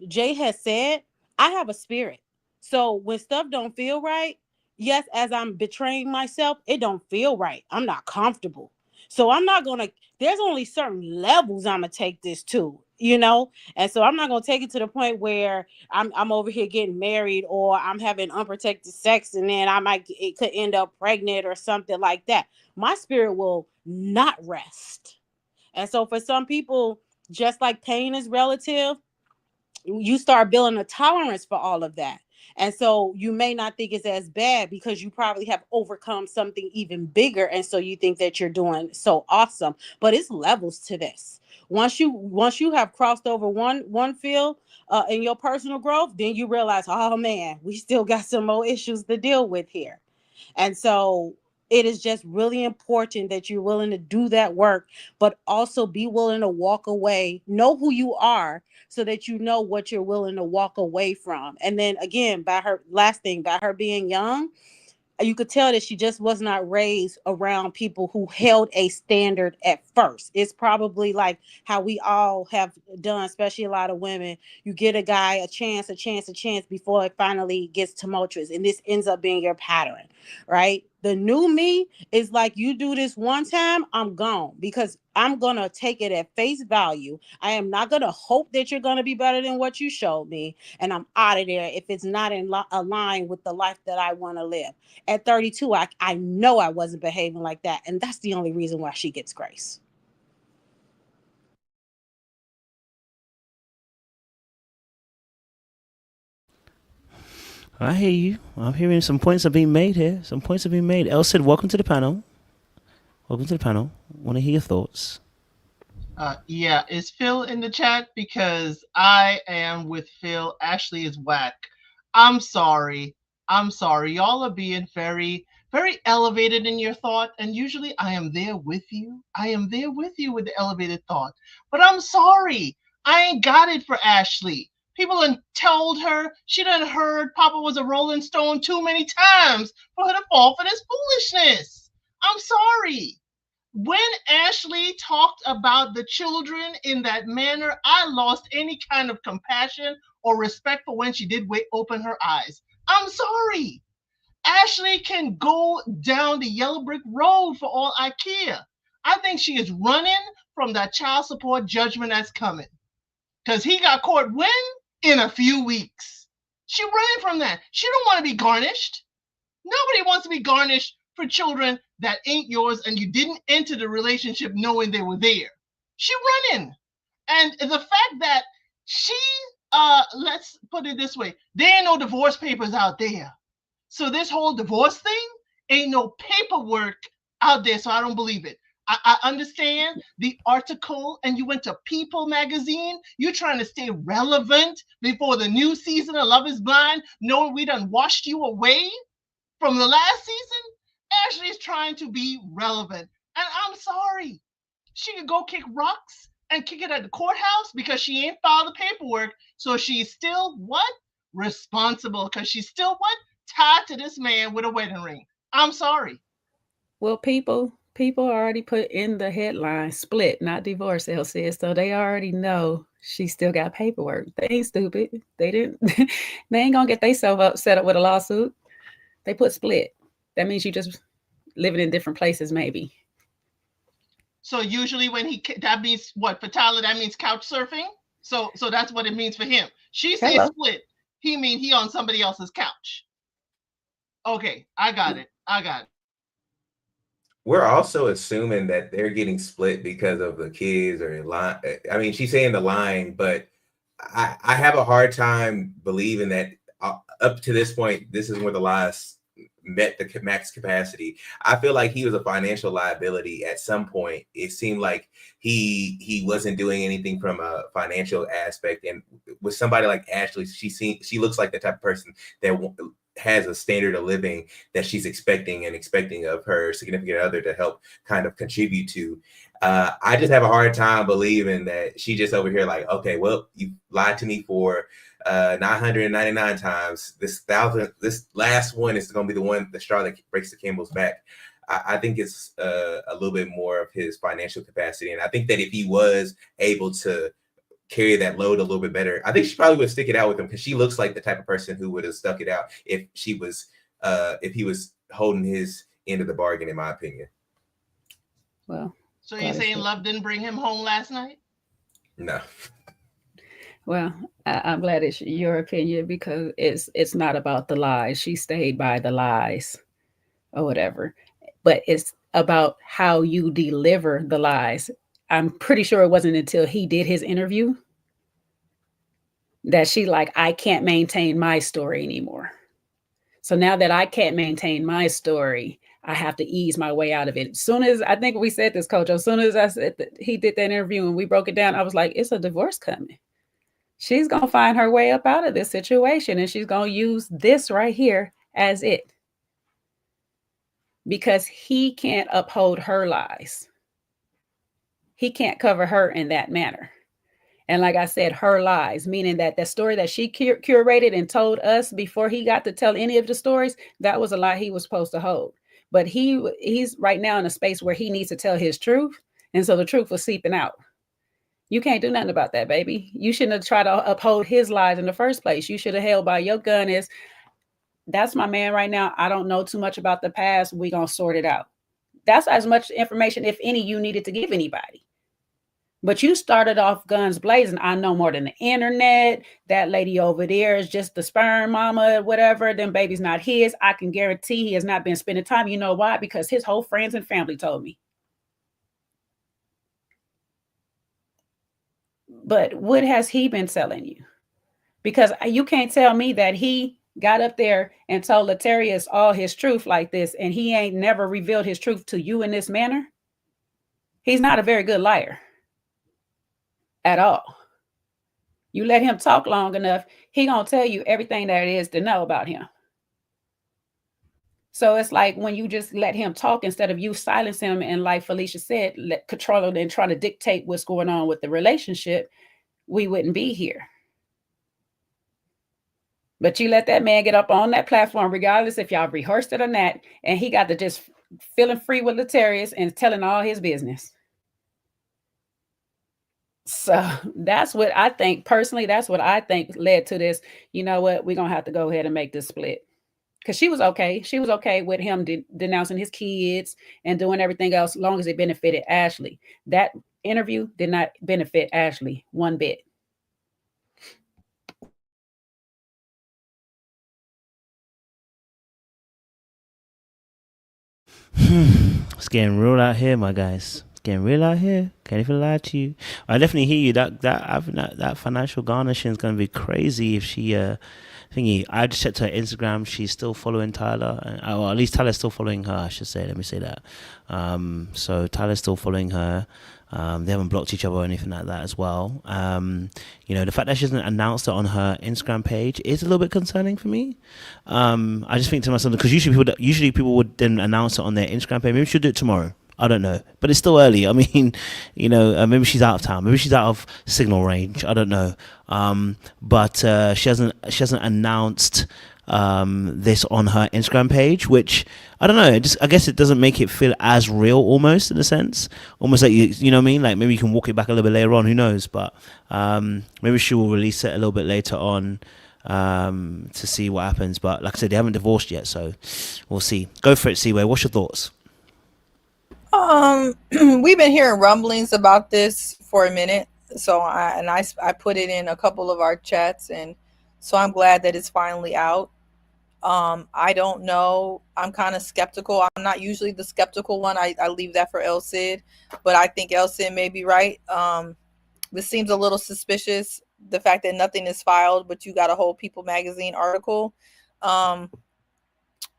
Jay has said, I have a spirit. So when stuff don't feel right, yes, as I'm betraying myself, it don't feel right. I'm not comfortable. So I'm not gonna, there's only certain levels I'm gonna take this to, you know? And so I'm not gonna take it to the point where I'm over here getting married or I'm having unprotected sex and then it could end up pregnant or something like that. My spirit will not rest. And so for some people, just like pain is relative, you start building a tolerance for all of that. And so you may not think it's as bad because you probably have overcome something even bigger. And so you think that you're doing so awesome. But it's levels to this. Once you have crossed over one field in your personal growth, then you realize, oh man, we still got some more issues to deal with here. And so it is just really important that you're willing to do that work, but also be willing to walk away, know who you are so that you know what you're willing to walk away from. And then again, by her being young, you could tell that she just was not raised around people who held a standard at first. It's probably like how we all have done, especially a lot of women. You get a guy a chance before it finally gets tumultuous. And this ends up being your pattern, right? The new me is like, you do this one time, I'm gone, because I'm going to take it at face value. I am not going to hope that you're going to be better than what you showed me. And I'm out of there if it's not in line with the life that I want to live. At 32, I know I wasn't behaving like that. And that's the only reason why she gets grace. I hear you. I'm hearing some points are being made here. Some points are being made. Elsid, welcome to the panel. Welcome to the panel. Want to hear your thoughts. Yeah, is Phil in the chat? Because I am with Phil. Ashley is whack. I'm sorry. Y'all are being very, very elevated in your thought. And usually I am there with you. I am there with you with the elevated thought. But I'm sorry. I ain't got it for Ashley. People done told her. She done heard Papa was a Rolling Stone too many times for her to fall for this foolishness. I'm sorry. When Ashley talked about the children in that manner, I lost any kind of compassion or respect for when she did open her eyes. I'm sorry. Ashley can go down the yellow brick road for all I care. I think she is running from that child support judgment that's coming. Because he got caught when? In a few weeks. She ran from that. She don't want to be garnished. Nobody wants to be garnished for children that ain't yours and you didn't enter the relationship knowing they were there. She running. And the fact that she, let's put it this way, there ain't no divorce papers out there. So this whole divorce thing ain't no paperwork out there, so I don't believe it. I understand the article, and you went to People magazine. You're trying to stay relevant before the new season of Love is Blind, knowing we done washed you away from the last season. Ashley's trying to be relevant. And I'm sorry. She could go kick rocks and kick it at the courthouse because she ain't filed the paperwork. So she's still what? Responsible, because she's still what? Tied to this man with a wedding ring. I'm sorry. Well, people already put in the headline split, not divorce, Elsid. So they already know she still got paperwork. They ain't stupid. They ain't gonna get themselves set up with a lawsuit. They put split. That means you just living in different places, maybe. So usually when that means what for Tyler? That means couch surfing. So that's what it means for him. She says split. He mean he on somebody else's couch. Okay, I got it. We're also assuming that they're getting split because of the kids or line. I mean, she's saying the line, but I have a hard time believing that up to this point, this is where the lies met the max capacity. I feel like he was a financial liability at some point. It seemed like he wasn't doing anything from a financial aspect. And with somebody like Ashley, she looks like the type of person that has a standard of living that she's expecting of her significant other to help kind of contribute to. I just have a hard time believing that she just over here like, okay, well, you lied to me for 999 times. This last one is going to be the straw that breaks the camel's back. I think it's a little bit more of his financial capacity. And I think that if he was able to carry that load a little bit better, I think she probably would stick it out with him, because she looks like the type of person who would have stuck it out if he was holding his end of the bargain, in my opinion. Well, so you're saying love didn't bring him home last night? No. Well, I'm glad it's your opinion, because it's not about the lies. She stayed by the lies or whatever, but it's about how you deliver the lies. I'm pretty sure it wasn't until he did his interview that she like, I can't maintain my story anymore. So now that I can't maintain my story, I have to ease my way out of it. As soon as, I think we said this, Coach, as soon as I said that he did that interview and we broke it down, I was like, it's a divorce coming. She's going to find her way up out of this situation, and she's going to use this right here as it. Because he can't uphold her lies. He can't cover her in that manner. And like I said, her lies, meaning that the story that she curated and told us before he got to tell any of the stories, that was a lie he was supposed to hold. But he's right now in a space where he needs to tell his truth. And so the truth was seeping out. You can't do nothing about that, baby. You shouldn't have tried to uphold his lies in the first place. You should have held by your gun as, that's my man right now. I don't know too much about the past. We're going to sort it out. That's as much information, if any, you needed to give anybody. But you started off guns blazing. I know more than the internet. That lady over there is just the sperm mama, whatever. Them baby's not his. I can guarantee he has not been spending time. You know why? Because his whole friends and family told me. But what has he been telling you? Because you can't tell me that he got up there and told Latarius all his truth like this, and he ain't never revealed his truth to you in this manner. He's not a very good liar at all. You let him talk long enough, he gonna tell you everything there is to know about him. So it's like when you just let him talk instead of you silence him, and like Felicia said, control him and try to dictate what's going on with the relationship, we wouldn't be here. But you let that man get up on that platform, regardless if y'all rehearsed it or not, and he got to just feeling free with Latarius and telling all his business. So that's what I think, personally, that's what I think led to this. You know what? We're going to have to go ahead and make this split. Because she was okay. She was okay with him denouncing his kids and doing everything else, as long as it benefited Ashley. That interview did not benefit Ashley one bit. It's getting real out here, my guys. It's getting real out here. Can't even lie to you. I definitely hear you. That financial garnishing is going to be crazy if she thingy. I just checked her Instagram. She's still following Tyler, or at least Tyler's still following her, I should say. Let me say that. So Tyler's still following her. They haven't blocked each other or anything like that as well. The fact that she hasn't announced it on her Instagram page is a little bit concerning for me. I just think to myself, because usually people would then announce it on their Instagram page. Maybe she'll do it tomorrow. I don't know, but it's still early. I mean, maybe she's out of town. Maybe she's out of signal range. I don't know. But she hasn't announced this on her Instagram page, which I don't know. I guess it doesn't make it feel as real, almost in a sense. Almost like you know what I mean. Like maybe you can walk it back a little bit later on. Who knows? But maybe she will release it a little bit later on to see what happens. But like I said, they haven't divorced yet, so we'll see. Go for it, Seaway. What's your thoughts? We've been hearing rumblings about this for a minute, so I put it in a couple of our chats, and so I'm glad that it's finally out. I don't know. I'm kind of skeptical. I'm not usually the skeptical one. I leave that for El Cid, but I think El Cid may be right. This seems a little suspicious, the fact that nothing is filed, but you got a whole People magazine article.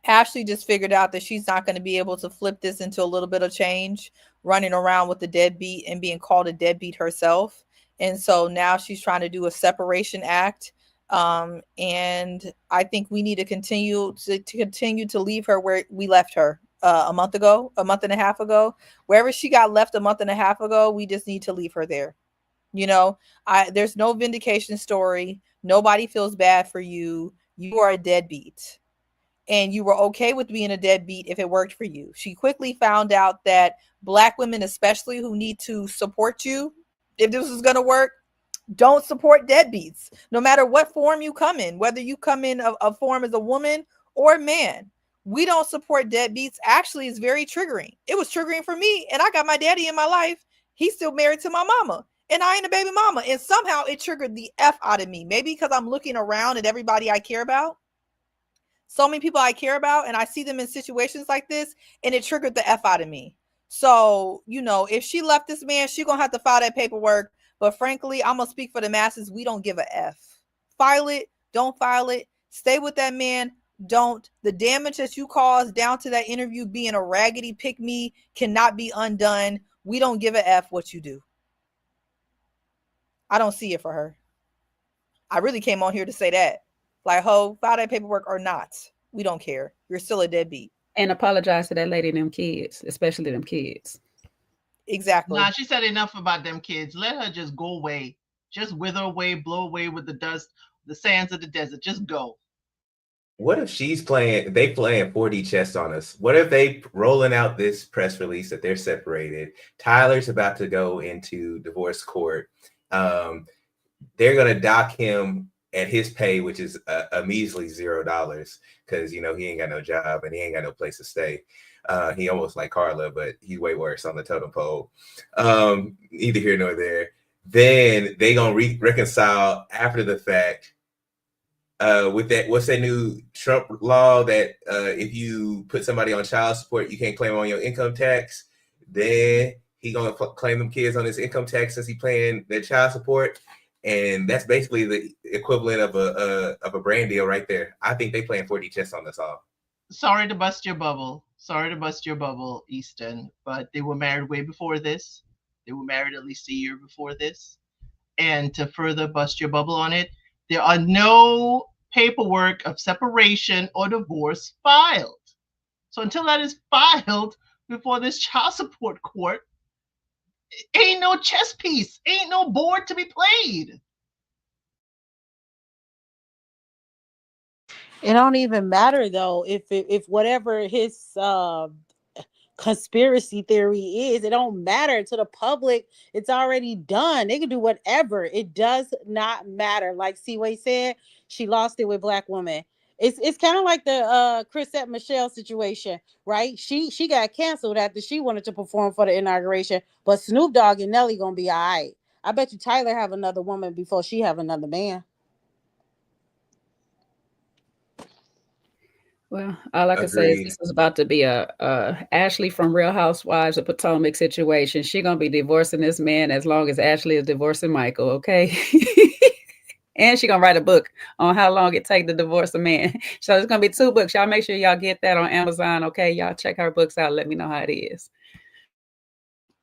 Ashley just figured out that she's not going to be able to flip this into a little bit of change, running around with the deadbeat and being called a deadbeat herself. And so now she's trying to do a separation act And I think we need to continue to leave her where we left her a month and a half ago. Wherever she got left a month and a half ago, we just need to leave her there. You know, there's no vindication story. Nobody feels bad for you. You are a deadbeat. And you were okay with being a deadbeat if it worked for you. She quickly found out that Black women, especially who need to support you, if this is going to work, don't support deadbeats, no matter what form you come in, whether you come in a form as a woman or a man. We don't support deadbeats. Actually, it's very triggering. It was triggering for me, and I got my daddy in my life. He's still married to my mama, and I ain't a baby mama. And somehow it triggered the F out of me. Maybe because I'm looking around at everybody I care about. So many people I care about, and I see them in situations like this, and it triggered the F out of me. So, you know, if she left this man, she's going to have to file that paperwork. But frankly, I'm going to speak for the masses. We don't give a F. File it. Don't file it. Stay with that man. Don't. The damage that you caused down to that interview being a raggedy pick-me cannot be undone. We don't give a F what you do. I don't see it for her. I really came on here to say that. Like, ho, file that paperwork or not. We don't care. You're still a deadbeat. And apologize to that lady and them kids, especially them kids. Exactly. Nah, she said enough about them kids. Let her just go away. Just wither away, blow away with the dust, the sands of the desert. Just go. What if they playing 4D chess on us? What if they rolling out this press release that they're separated? Tyler's about to go into divorce court. They're going to dock him at his pay, which is a measly $0, because, you know, he ain't got no job and he ain't got no place to stay. He almost like Carla, but he's way worse on the totem pole. Neither here nor there. Then they going to reconcile after the fact with that. What's that new Trump law that if you put somebody on child support, you can't claim on your income tax? Then he going to claim them kids on his income tax since he paying their child support. And that's basically the equivalent of a brand deal right there. I think they playing 4D chess on us all. Sorry to bust your bubble. Easton. But they were married way before this. They were married at least a year before this. And to further bust your bubble on it, there are no paperwork of separation or divorce filed. So until that is filed before this child support court, ain't no chess piece, ain't no board to be played. It don't even matter though if whatever his conspiracy theory is, it don't matter to the public. It's already done. They can do whatever. It does not matter. Like C-Way said, she lost it with Black women. It's kind of like the Chrisette Michelle situation, right? She got canceled after she wanted to perform for the inauguration, but Snoop Dogg and Nelly gonna be all right. I bet you Tyler have another woman before she have another man. Well, all I can say is this is about to be a Ashley from Real Housewives of Potomac situation. She's gonna be divorcing this man as long as Ashley is divorcing Michael, okay? And she's gonna write a book on how long it takes to divorce a man. So it's gonna be 2 books. Y'all make sure y'all get that on Amazon, okay? Y'all check her books out. Let me know how it is.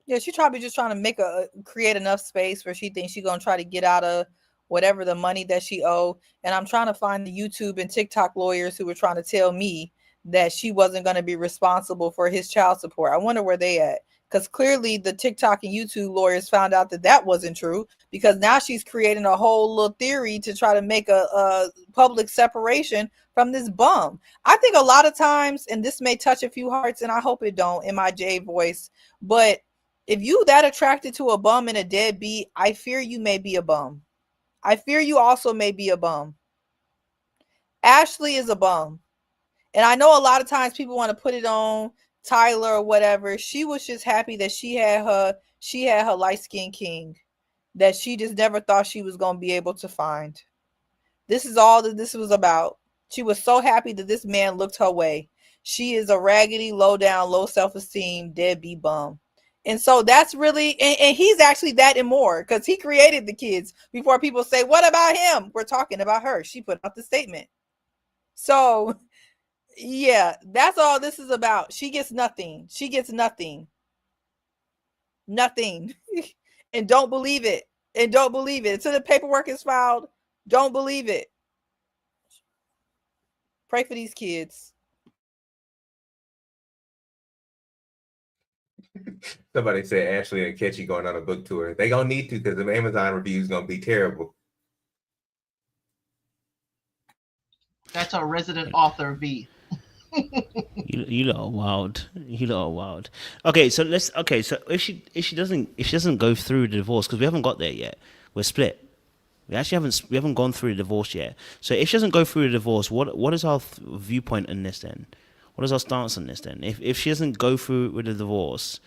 Yeah, she's probably just trying to create enough space where she thinks she's gonna try to get out of whatever the money that she owe. And I'm trying to find the YouTube and TikTok lawyers who were trying to tell me that she wasn't going to be responsible for his child support. I wonder where they at, because clearly the TikTok and YouTube lawyers found out that wasn't true, because now she's creating a whole little theory to try to make a public separation from this bum. I think a lot of times, and this may touch a few hearts, and I hope it don't in my J voice, but if you that attracted to a bum and a deadbeat, I fear you may be a bum. I fear you also may be a bum. Ashley is a bum. And I know a lot of times people want to put it on Tyler or whatever. She was just happy that she had her light-skinned king that she just never thought she was going to be able to find. This is all that this was about. She was so happy that this man looked her way. She is a raggedy, low down, low self-esteem, deadbeat bum. And so that's really, and he's actually that and more, because he created the kids before people say, what about him? We're talking about her. She put out the statement. So yeah, that's all this is about. She gets nothing. She gets nothing. Nothing. And don't believe it. And don't believe it. Until the paperwork is filed, don't believe it. Pray for these kids. Somebody said Ashley and Ketchy going on a book tour. They gonna need to because the Amazon review is gonna be terrible. That's our resident author, V. You lot are wild. You lot are wild. Okay, so if she doesn't go through the divorce, because we haven't got there yet, we're split. We haven't gone through the divorce yet. So if she doesn't go through the divorce, what is our viewpoint on this then? What is our stance on this then? If she doesn't go through with the divorce,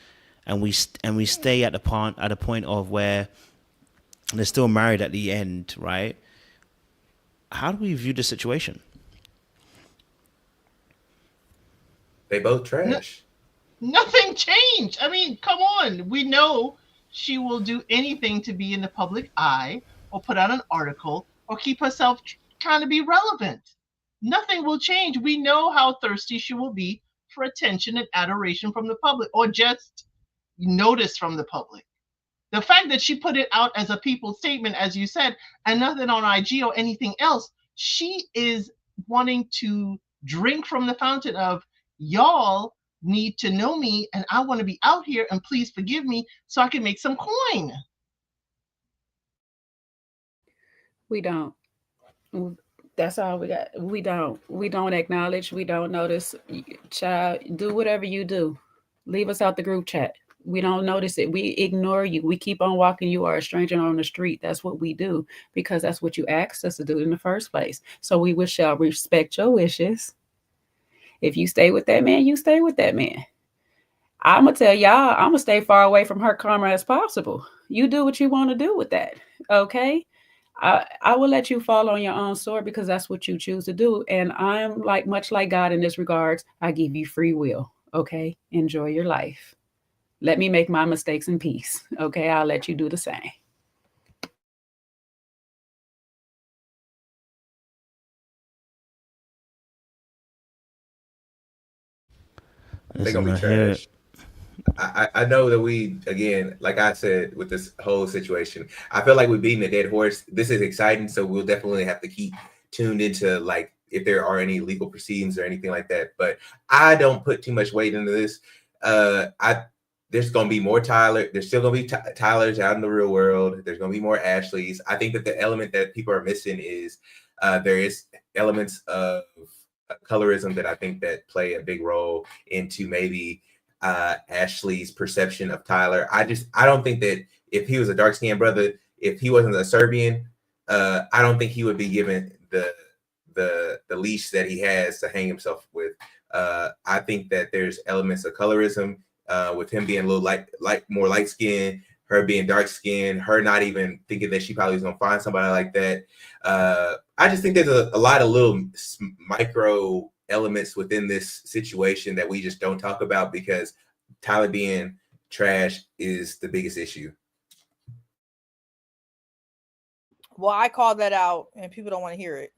and we stay at the point of where they're still married at the end, right? How do we view the situation? They both trash. Nothing changed. I mean, come on. We know she will do anything to be in the public eye or put out an article or keep herself trying to be relevant. Nothing will change. We know how thirsty she will be for attention and adoration from the public, or just notice from the public. The fact that she put it out as a people statement, as you said, and nothing on IG or anything else, she is wanting to drink from the fountain of, y'all need to know me and I want to be out here and please forgive me so I can make some coin. We don't. That's all we got. We don't acknowledge. We don't notice. Child, do whatever you do. Leave us out the group chat. We don't notice it. We ignore you. We keep on walking. You are a stranger on the street. That's what we do, because that's what you asked us to do in the first place. So we shall respect your wishes. If you stay with that man, you stay with that man. I'm going to tell y'all, I'm going to stay far away from her karma as possible. You do what you want to do with that, okay? I will let you fall on your own sword because that's what you choose to do. And I'm much like God in this regards. I give you free will, okay? Enjoy your life. Let me make my mistakes in peace, okay? I'll let you do the same. They're gonna be trash. I know that we, again, like I said, with this whole situation, I feel like we're beating a dead horse. This is exciting, so we'll definitely have to keep tuned into like if there are any legal proceedings or anything like that. But I don't put too much weight into this. There's gonna be more Tyler. There's still gonna be Tylers out in the real world. There's gonna be more Ashleys. I think that the element that people are missing is there is elements of colorism that I think that play a big role into maybe Ashley's perception of Tyler. I don't think that if he was a dark-skinned brother, if he wasn't a Serbian, I don't think he would be given the leash that he has to hang himself with. I think that there's elements of colorism with him being a little more light-skinned, her being dark-skinned, her not even thinking that she probably was gonna find somebody like that. I just think there's a lot of little micro elements within this situation that we just don't talk about because Tyler being trash is the biggest issue. Well, I called that out and people don't want to hear it.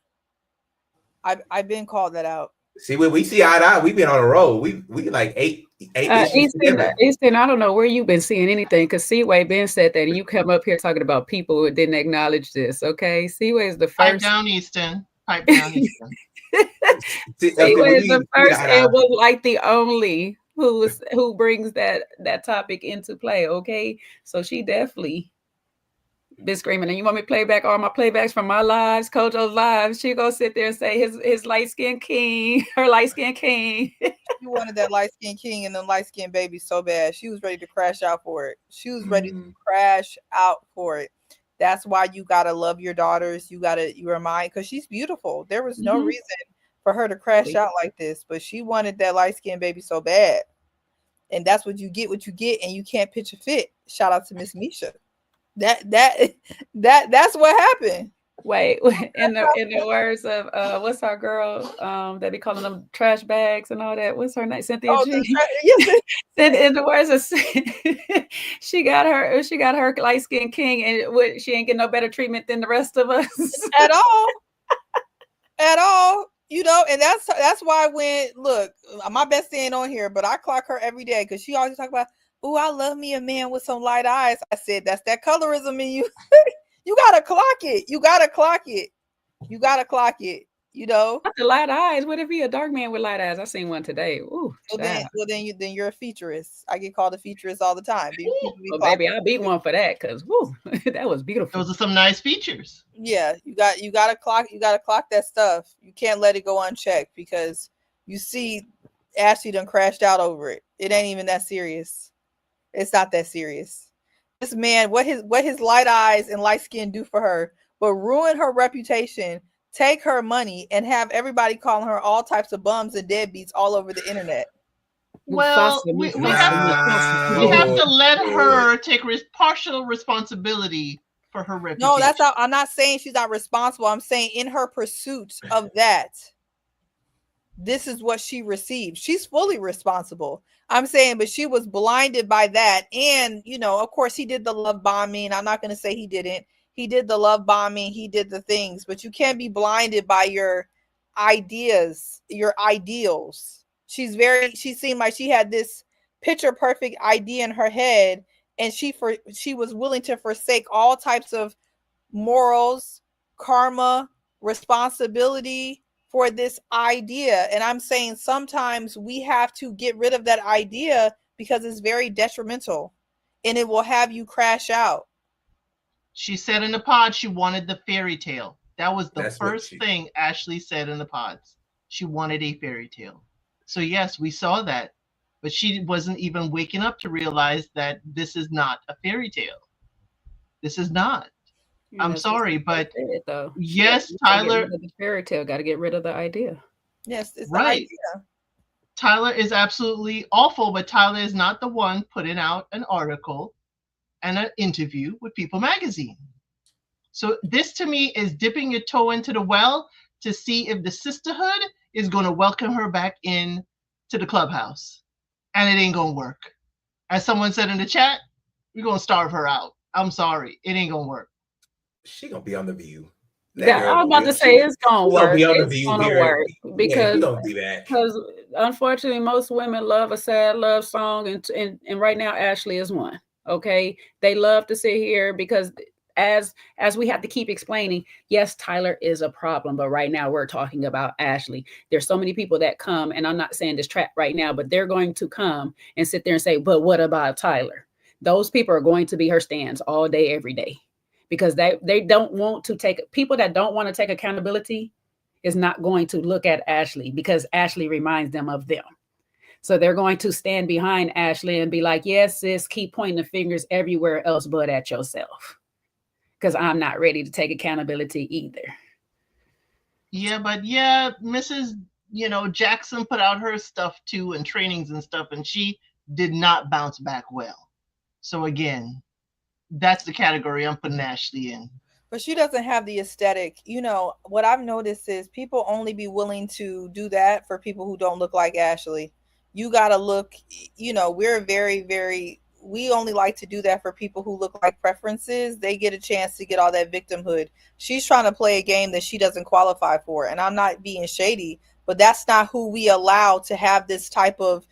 I've been called that out. See, when we see eye to eye, we've been on a roll. We like eight issues together. Easton, I don't know where you've been seeing anything because Seaway Ben said that, and you come up here talking about people who didn't acknowledge this. Okay, Seaway is the first. Pipe down, Easton. Pipe down, Easton. Seaway is the first and was like the only who brings that topic into play. Okay, so she definitely been screaming. And you want me to play back all my playbacks from my lives, Kojo's lives? She go sit there and say his light-skinned king, her light-skinned king. She wanted that light-skinned king and the light-skinned baby so bad. She was ready to crash out for it. She was ready to crash out for it. That's why you gotta love your daughters. You remind, because she's beautiful. There was no reason for her to crash out like this, but she wanted that light-skinned baby so bad. And that's what you get, and you can't pitch a fit. Shout out to Miss Misha. That's what happened. Wait, in the words of what's our girl that be calling them trash bags and all that? What's her name? Cynthia G. Yes. In the words of she got her light skinned king, and she ain't getting no better treatment than the rest of us at all. You know, and that's why look, my best thing on here, but I clock her every day because she always talk about, oh, I love me a man with some light eyes. I said, that's that colorism in you. You gotta clock it. You gotta clock it. You know, Not the light eyes. What if he a dark man with light eyes? I seen one today. Ooh, then you're a featurist. I get called a futurist all the time. People be well, clocking baby, I beat one for that because woo, that was beautiful. Those are some nice features. Yeah, you gotta clock that stuff. You can't let it go unchecked because you see Ashley done crashed out over it. It ain't even that serious. It's not that serious. This man, what his light eyes and light skin do for her, but ruin her reputation, take her money, and have everybody calling her all types of bums and deadbeats all over the internet. Well, we have to let her take partial responsibility for her reputation. No, I'm not saying she's not responsible. I'm saying in her pursuit of that, this is what she received. She's fully responsible. I'm saying, but she was blinded by that. And, of course, he did the love bombing. I'm not going to say he didn't. He did the love bombing. He did the things, but you can't be blinded by your ideas, your ideals. She seemed like she had this picture perfect idea in her head. And she was willing to forsake all types of morals, karma, responsibility for this idea. And I'm saying sometimes we have to get rid of that idea because it's very detrimental and it will have you crash out. She said in the pod she wanted the fairy tale. That was the first thing Ashley said in the pods. She wanted a fairy tale. So yes, we saw that. But she wasn't even waking up to realize that this is not a fairy tale. This is not. I'm sorry, but yes, Tyler. The fairy tale got to get rid of the idea. Yes, it's right. The idea. Tyler is absolutely awful, but Tyler is not the one putting out an article and an interview with People Magazine. So this to me is dipping your toe into the well to see if the sisterhood is going to welcome her back in to the clubhouse. And it ain't going to work. As someone said in the chat, we're going to starve her out. I'm sorry. It ain't going to work. She going to be on The View. Yeah, I was about to say it's gonna work. It's gonna work because don't do that. Because unfortunately, most women love a sad love song, and right now Ashley is one. Okay, they love to sit here because as we have to keep explaining, yes, Tyler is a problem, but right now we're talking about Ashley. There's so many people that come, and I'm not saying this trap right now, but they're going to come and sit there and say, but what about Tyler? Those people are going to be her stands all day, every day. Because they don't want to people that don't want to take accountability is not going to look at Ashley because Ashley reminds them of them. So they're going to stand behind Ashley and be like, yes, sis, keep pointing the fingers everywhere else but at yourself. Because I'm not ready to take accountability either. Yeah, but Mrs. Jackson put out her stuff too and trainings and stuff, and she did not bounce back well. So again, that's the category I'm putting Ashley in. But she doesn't have the aesthetic. What I've noticed is people only be willing to do that for people who don't look like Ashley. You got to look, we're very, very, we only like to do that for people who look like preferences. They get a chance to get all that victimhood. She's trying to play a game that she doesn't qualify for. And I'm not being shady, but that's not who we allow to have this type of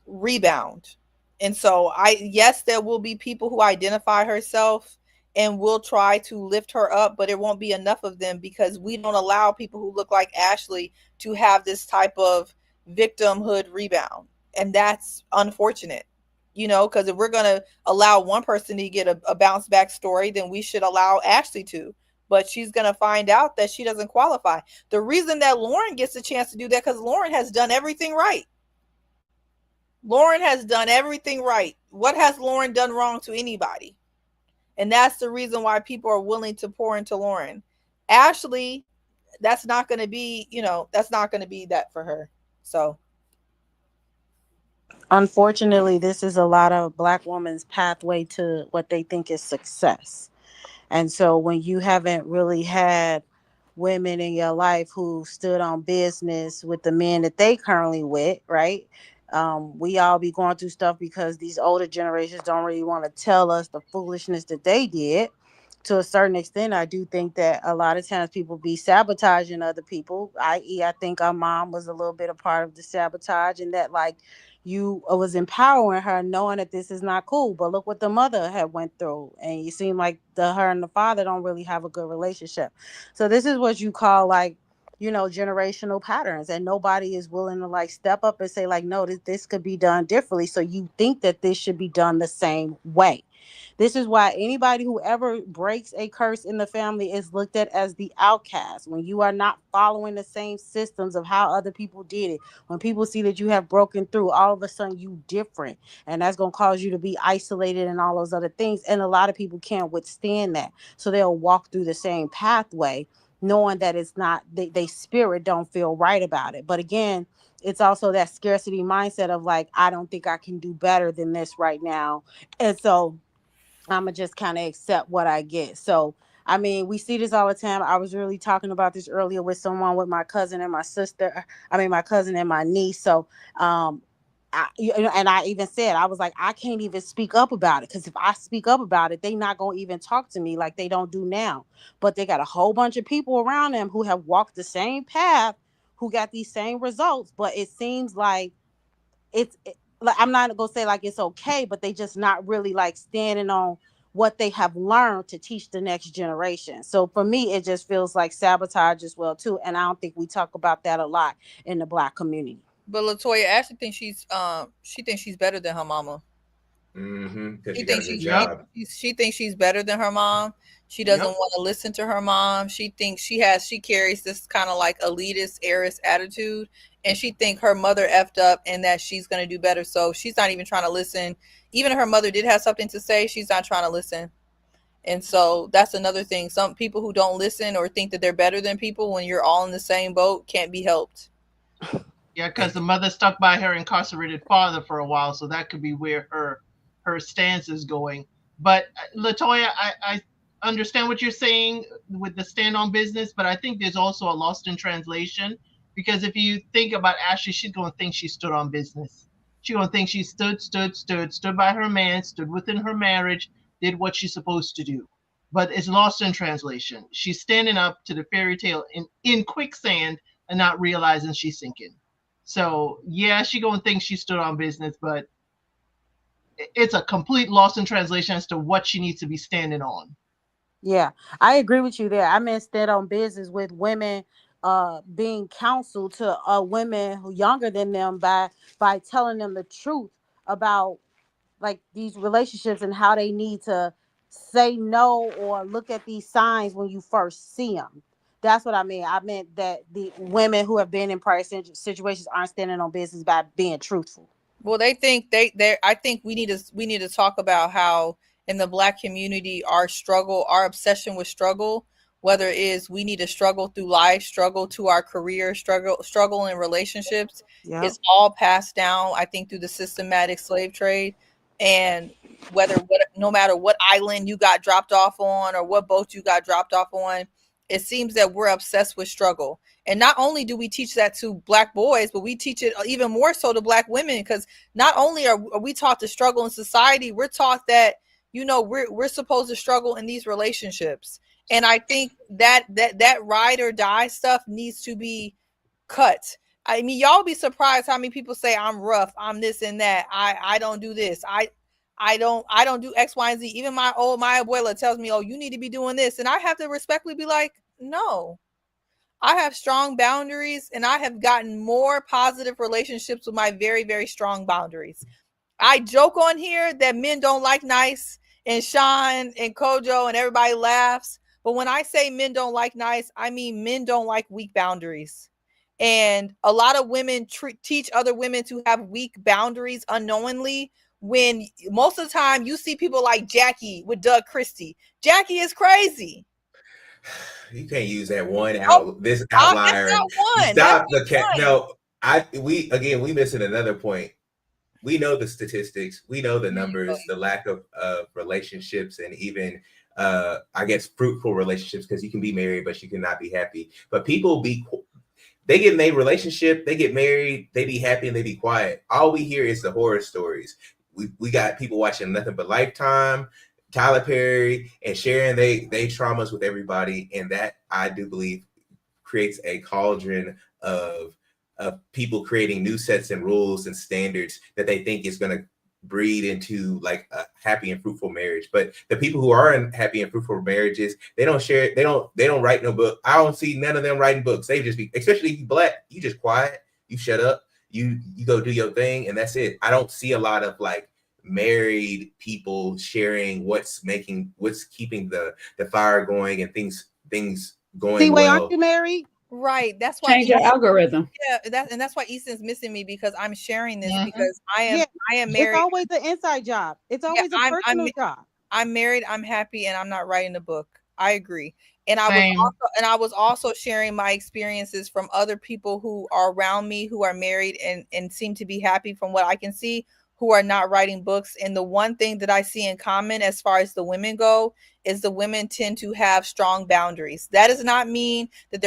rebound. And so yes, there will be people who identify herself and will try to lift her up, but it won't be enough of them because we don't allow people who look like Ashley to have this type of victimhood rebound. And that's unfortunate, because if we're going to allow one person to get a bounce back story, then we should allow Ashley to. But she's going to find out that she doesn't qualify. The reason that Lauren gets a chance to do that, because Lauren has done everything right. Lauren has done everything right. What has Lauren done wrong to anybody? And that's the reason why people are willing to pour into Lauren. Ashley, that's not going to be, that's not going to be that for her. So. Unfortunately, this is a lot of Black women's pathway to what they think is success. And so when you haven't really had women in your life who stood on business with the men that they currently with, right? We all be going through stuff because these older generations don't really want to tell us the foolishness that they did. To a certain extent, I do think that a lot of times people be sabotaging other people, i.e. I think our mom was a little bit a part of the sabotage, and that like you was empowering her knowing that this is not cool. But look what the mother had went through, and you seem like her and the father don't really have a good relationship. So this is what you call like generational patterns, and nobody is willing to like step up and say like, no, this could be done differently. So you think that this should be done the same way. This is why anybody who ever breaks a curse in the family is looked at as the outcast. When you are not following the same systems of how other people did it, when people see that you have broken through, all of a sudden you different. And that's going to cause you to be isolated and all those other things. And a lot of people can't withstand that. So they'll walk through the same pathway knowing that it's not, they spirit don't feel right about it. But again, it's also that scarcity mindset of like, I don't think I can do better than this right now. And so I'm gonna just kind of accept what I get. So, I mean, we see this all the time. I was really talking about this earlier with someone, with my cousin and my sister. I mean, my cousin and my niece. So, and I even said, I was like, I can't even speak up about it, because if I speak up about it, they not gonna even talk to me like they don't do now. But they got a whole bunch of people around them who have walked the same path, who got these same results. But it seems like like, I'm not gonna say like it's okay, but they just not really like standing on what they have learned to teach the next generation. So for me, it just feels like sabotage as well too. And I don't think we talk about that a lot in the Black community. But Latoya actually thinks she thinks she's better than her mama. Because She she got a thinks good job. she thinks she's better than her mom. She doesn't want to listen to her mom. She thinks she carries this kind of like elitist, heiress attitude, and she thinks her mother effed up and that she's going to do better. So she's not even trying to listen. Even if her mother did have something to say, she's not trying to listen. And so that's another thing. Some people who don't listen or think that they're better than people when you're all in the same boat can't be helped. Yeah, because the mother stuck by her incarcerated father for a while, so that could be where her stance is going. But Latoya, I understand what you're saying with the stand on business, but I think there's also a lost in translation, because if you think about Ashley, she's going to think she stood on business. She's going to think she stood by her man, stood within her marriage, did what she's supposed to do. But it's lost in translation. She's standing up to the fairy tale in quicksand and not realizing she's sinking. So yeah, she gonna think she stood on business, but it's a complete loss in translation as to what she needs to be standing on. Yeah, I agree with you there. I meant stand on business with women being counseled to women who younger than them by telling them the truth about like these relationships and how they need to say no or look at these signs when you first see them. That's what I mean. I meant that the women who have been in prior situations aren't standing on business by being truthful. Well, they think I think we need to talk about how in the Black community our obsession with struggle, whether it is we need to struggle through life, struggle to our career, struggle in relationships, it's all passed down, I think, through the systematic slave trade. And no matter what island you got dropped off on or what boat you got dropped off on, it seems that we're obsessed with struggle. And not only do we teach that to Black boys, but we teach it even more so to Black women, because not only are we taught to struggle in society, we're taught that, we're supposed to struggle in these relationships. And I think that ride or die stuff needs to be cut. I mean, y'all be surprised how many people say I'm rough, I'm this and that, I don't do this, I don't do X, Y, and Z. Even my abuela tells me, oh, you need to be doing this. And I have to respectfully be like, no. I have strong boundaries, and I have gotten more positive relationships with my very, very strong boundaries. I joke on here that men don't like nice, and Sean and Kojo and everybody laughs. But when I say men don't like nice, I mean men don't like weak boundaries. And a lot of women teach other women to have weak boundaries unknowingly, when most of the time you see people like Jackie with Doug Christie. Jackie is crazy. You can't use that one this outlier. That's not one. Stop the cat. No, we missing another point. We know the statistics. We know the numbers, the lack of relationships, and even I guess fruitful relationships, because you can be married, but you cannot be happy. But people they get in a relationship, they get married, they be happy, and they be quiet. All we hear is the horror stories. We got people watching nothing but Lifetime, Tyler Perry, and sharing they traumas with everybody, and that, I do believe, creates a cauldron of people creating new sets and rules and standards that they think is going to breed into like a happy and fruitful marriage. But the people who are in happy and fruitful marriages, they don't share, they don't write no book. I don't see none of them writing books. They just be, especially if you Black, you just quiet, you shut up, you go do your thing, and that's it. I don't see a lot of like married people sharing what's keeping the fire going and things going See, wait, well. aren't you married? Right. That's why Change your algorithm. Yeah, that's why Easton's missing me, because I'm sharing this because I am It's married. always an inside job. It's always a personal job. I'm married, I'm happy, and I'm not writing a book. I agree. And Same. I was also sharing my experiences from other people who are around me who are married and seem to be happy from what I can see, who are not writing books. And the one thing that I see in common as far as the women go is the women tend to have strong boundaries. That does not mean that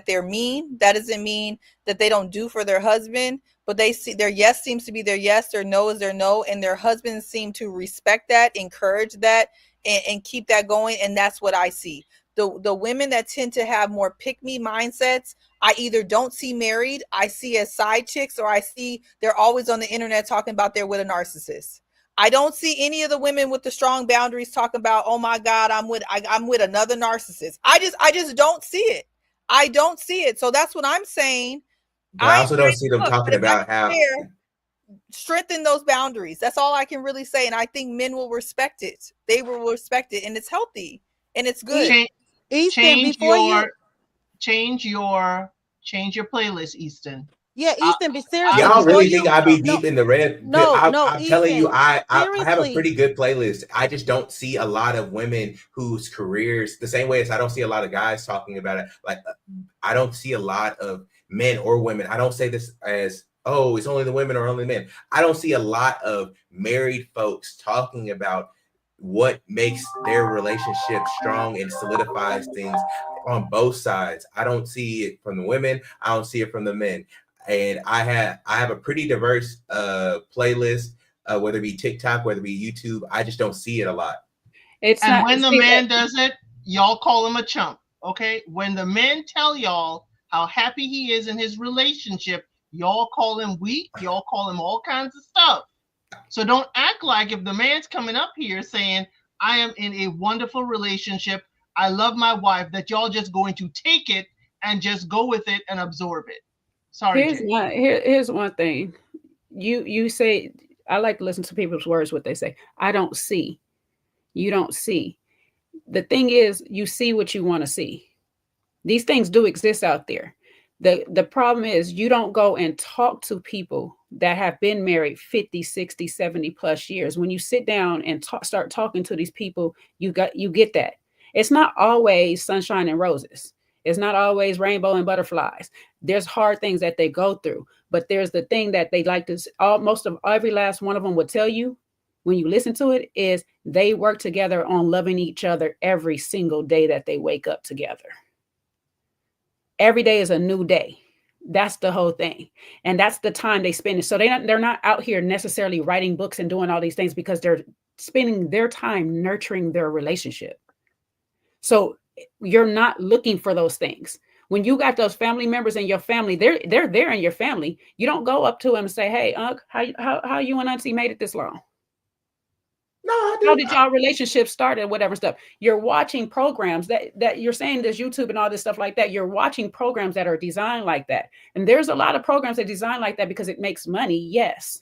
they're mean. That doesn't mean that they don't do for their husband, but they see their yes seems to be their yes, their no is their no, and their husbands seem to respect that, encourage that, and keep that going. And that's what I see. The women that tend to have more pick-me mindsets, I either don't see married, I see as side chicks, or I see they're always on the internet talking about they're with a narcissist. I don't see any of the women with the strong boundaries talking about, oh my God, I'm with another narcissist. I just don't see it. I don't see it. So that's what I'm saying. But I also don't see them talking about how strengthen those boundaries. That's all I can really say. And I think men will respect it. They will respect it, and it's healthy and it's good. Change your playlist, Easton. Yeah, Easton, but seriously, y'all really think I'd be deep in the red? I'm telling you, I have a pretty good playlist. I just don't see a lot of women whose careers, the same way as I don't see a lot of guys talking about it. Like, I don't see a lot of men or women. I don't say this as, oh, it's only the women or only men. I don't see a lot of married folks talking about what makes their relationship strong and solidifies things on both sides. I don't see it from the women. I don't see it from the men. And I have a pretty diverse playlist, whether it be TikTok, whether it be YouTube. I just don't see it a lot. And when the man does it, y'all call him a chump. Okay? When the men tell y'all how happy he is in his relationship, y'all call him weak. Y'all call him all kinds of stuff. So don't act like if the man's coming up here saying, I am in a wonderful relationship, I love my wife, that y'all just going to take it and just go with it and absorb it. Sorry. Here's one thing. You say, I like to listen to people's words, what they say. I don't see. You don't see. The thing is, you see what you want to see. These things do exist out there. The problem is you don't go and talk to people that have been married 50, 60, 70 plus years. When you sit down and start talking to these people, you get that. It's not always sunshine and roses. It's not always rainbow and butterflies. There's hard things that they go through, but there's the thing that they like to, most of every last one of them would tell you when you listen to it is they work together on loving each other every single day that they wake up together. Every day is a new day. That's the whole thing. And that's the time they spend. So they're not out here necessarily writing books and doing all these things because they're spending their time nurturing their relationship. So you're not looking for those things. When you got those family members in your family, they're there in your family. You don't go up to them and say, hey, Unc, how you and Auntie made it this long? No, how did y'all relationship start and whatever stuff? You're watching programs that you're saying there's YouTube and all this stuff like that. You're watching programs that are designed like that. And there's a lot of programs that design like that because it makes money. Yes.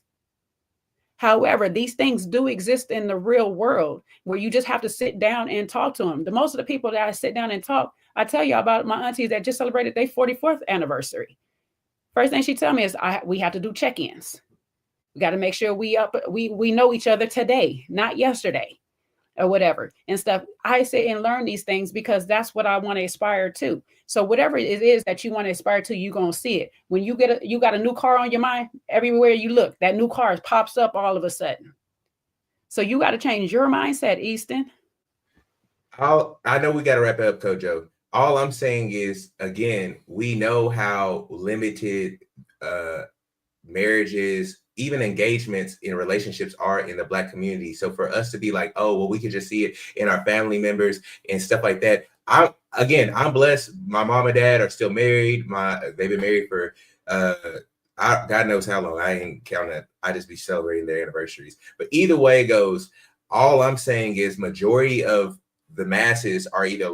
However, these things do exist in the real world where you just have to sit down and talk to them. The most of the people that I sit down and talk, I tell you about my aunties that just celebrated their 44th anniversary. First thing she tell me is we have to do check-ins. We got to make sure we know each other today, not yesterday or whatever and stuff. I sit and learn these things because that's what I want to aspire to. So whatever it is that you want to aspire to, you're going to see it. When you got a new car on your mind, everywhere you look, that new car pops up all of a sudden. So you got to change your mindset, Easton. I know we got to wrap it up, Kojo. All I'm saying is, again, we know how limited marriages, even engagements in relationships are in the Black community. So for us to be like, oh, well, we can just see it in our family members and stuff like that. I'm blessed. My mom and dad are still married. They've been married for God knows how long. I ain't counting. I just be celebrating their anniversaries. But either way it goes, all I'm saying is majority of the masses are either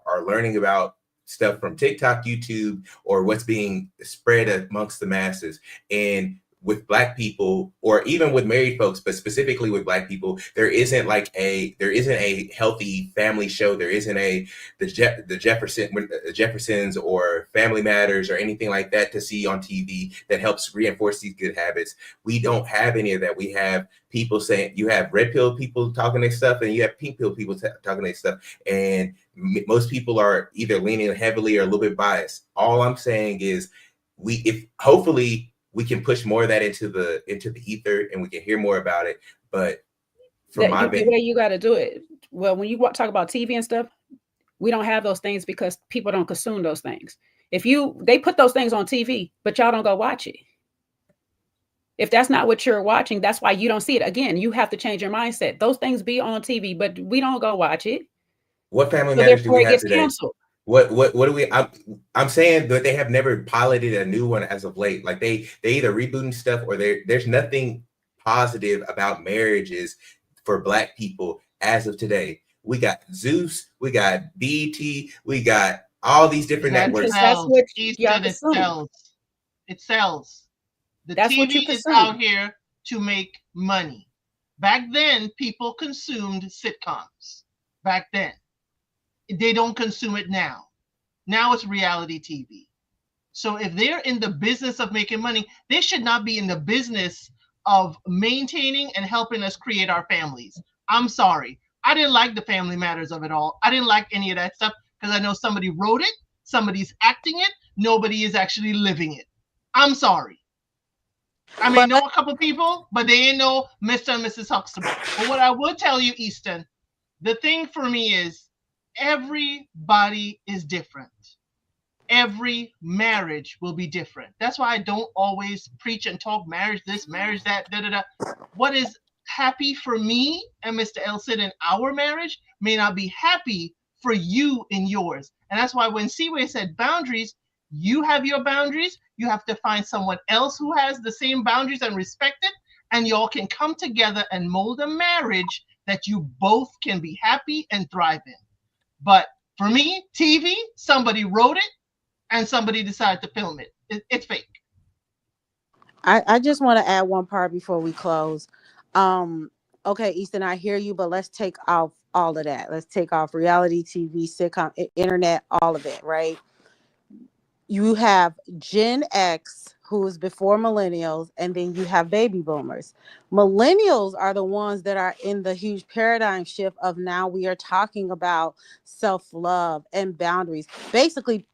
are learning about stuff from TikTok, YouTube, or what's being spread amongst the masses. And with Black people, or even with married folks, but specifically with Black people, there isn't a healthy family show. There isn't the Jeffersons or Family Matters or anything like that to see on TV that helps reinforce these good habits. We don't have any of that. We have people saying, you have red pill people talking their stuff, and you have pink pill people talking their stuff, and most people are either leaning heavily or a little bit biased. All I'm saying is, hopefully we can push more of that into the ether, and we can hear more about it. But the way you got to do it, well, when you talk about TV and stuff, we don't have those things because people don't consume those things. They put those things on TV, but y'all don't go watch it. If that's not what you're watching, that's why you don't see it. Again, you have to change your mindset. Those things be on TV, but we don't go watch it. What Family Matters do we have today? Canceled. What do we? I'm saying that they have never piloted a new one as of late. Like they either rebooting stuff, or there's nothing positive about marriages for Black people as of today. We got Zeus, we got BET, we got all these different networks. That's what it sells. It sells. That's TV is out here to make money. Back then, people consumed sitcoms. Back then. They don't consume it now. Now it's reality TV. So if they're in the business of making money, they should not be in the business of maintaining and helping us create our families. I'm sorry. I didn't like the Family Matters of it all. I didn't like any of that stuff because I know somebody wrote it, somebody's acting it, nobody is actually living it. I'm sorry. I may know a couple people, but they ain't know Mr. and Mrs. Huxtable. But what I would tell you, Easton, the thing for me is, everybody is different. Every marriage will be different. That's why I don't always preach and talk marriage this, marriage that, da-da-da. What is happy for me and Mr. Elson in our marriage may not be happy for you in yours. And that's why when Seaway said boundaries, you have your boundaries. You have to find someone else who has the same boundaries and respect it. And y'all can come together and mold a marriage that you both can be happy and thrive in. But for me, TV, somebody wrote it and somebody decided to film it. It's fake. I just want to add one part before we close. Okay, Easton, I hear you, but let's take off all of that. Let's take off reality TV, sitcom, internet, all of it, right? You have Gen X, who is before millennials, and then you have baby boomers. Millennials are the ones that are in the huge paradigm shift of now we are talking about self-love and boundaries, basically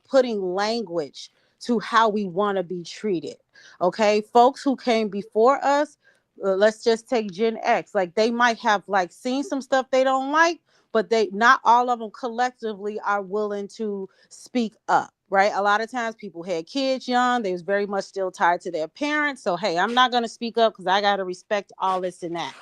putting language to how we want to be treated. Okay, folks who came before us, let's just take Gen X, like they might have like seen some stuff they don't like, but they not all of them collectively are willing to speak up. Right. A lot of times people had kids young. They was very much still tied to their parents. So, hey, I'm not going to speak up because I got to respect all this and that.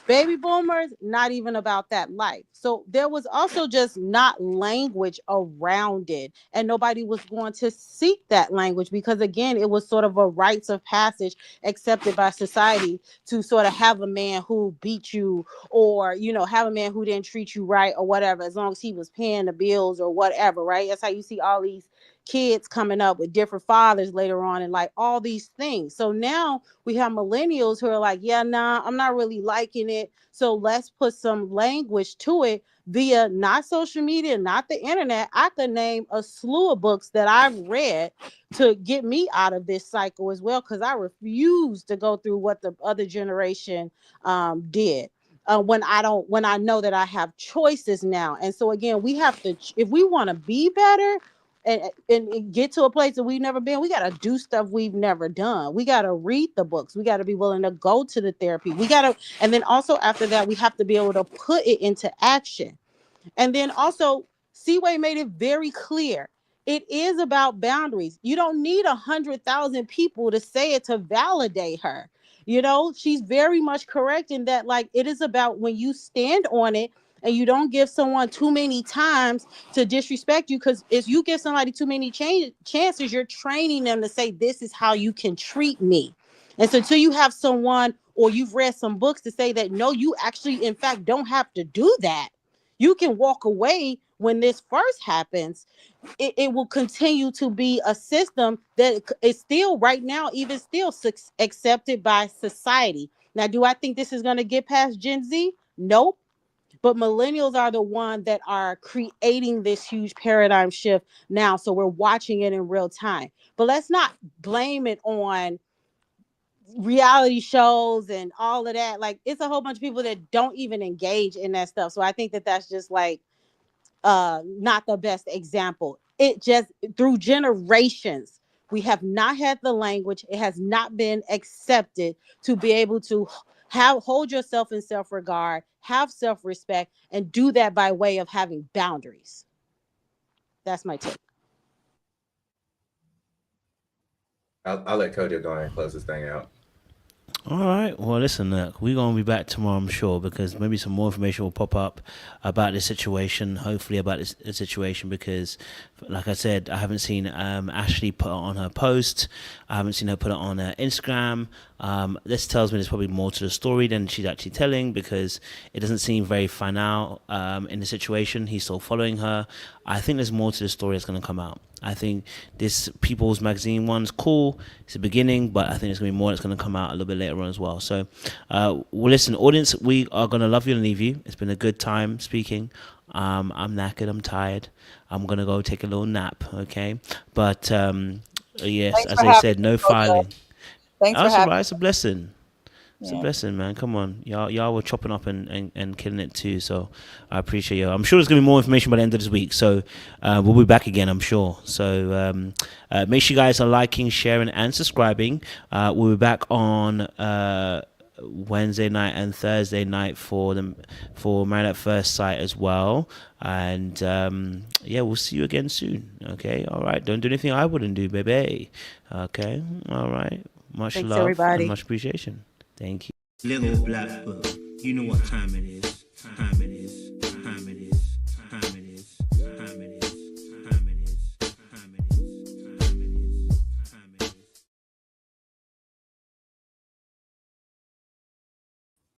Baby boomers, not even about that life. So there was also just not language around it. And nobody was going to seek that language because, again, it was sort of a rites of passage accepted by society to sort of have a man who beat you or, you know, have a man who didn't treat you right or whatever, as long as he was paying the bills or whatever. Right. That's how you see all these kids coming up with different fathers later on and like all these things. So now we have millennials who are like, yeah, nah, I'm not really liking it. So let's put some language to it via not social media, not the internet. I could name a slew of books that I've read to get me out of this cycle as well, because I refuse to go through what the other generation did. When I know that I have choices now. And so again, we have to, if we want to be better, and get to a place that we've never been, we got to do stuff we've never done. We got to read the books. We got to be willing to go to the therapy. And then also after that, we have to be able to put it into action. And then also, Seaway made it very clear. It is about boundaries. You don't need 100,000 people to say it to validate her. You know, she's very much correct in that, like, it is about when you stand on it, And you don't give someone too many times to disrespect you, because if you give somebody too many chances, you're training them to say, this is how you can treat me. And so until you have someone, or you've read some books to say that, no, you actually, in fact, don't have to do that. You can walk away when this first happens. It will continue to be a system that is still right now, even still accepted by society. Now, do I think this is going to get past Gen Z? Nope. But millennials are the one that are creating this huge paradigm shift now. So we're watching it in real time. But let's not blame it on reality shows and all of that. Like, it's a whole bunch of people that don't even engage in that stuff. So I think that that's just like not the best example. It just, through generations, we have not had the language. It has not been accepted to be able to hold yourself in self-regard, have self-respect, and do that by way of having boundaries. That's my take. I'll let Kojo go ahead and close this thing out. All right. Well, listen, we're going to be back tomorrow, I'm sure, because maybe some more information will pop up about this situation, hopefully about this situation, because, like I said, I haven't seen Ashley put it on her post. I haven't seen her put it on her Instagram. This tells me there's probably more to the story than she's actually telling, because it doesn't seem very final in the situation. He's still following her. I think there's more to the story that's going to come out. I think this People's Magazine one's cool. It's a beginning, but I think there's going to be more that's going to come out a little bit later on as well. So, well, listen, audience, we are going to love you and leave you. It's been a good time speaking. I'm knackered. I'm tired. I'm going to go take a little nap, okay? But, yes, Thanks as for I having said, me, no Kojo. filing. Thanks for That's having all right. It's a blessing. It's Yeah. a blessing, man. Come on. Y'all were chopping up and killing it too. So I appreciate you. I'm sure there's going to be more information by the end of this week. So we'll be back again, I'm sure. So make sure you guys are liking, sharing, and subscribing. We'll be back on Wednesday night and Thursday night for Married at First Sight as well. And yeah, we'll see you again soon. Okay. All right. Don't do anything I wouldn't do, baby. Okay. All right. Much Thanks, love everybody. and much appreciation. Thank you. Little black book. You know what time it is.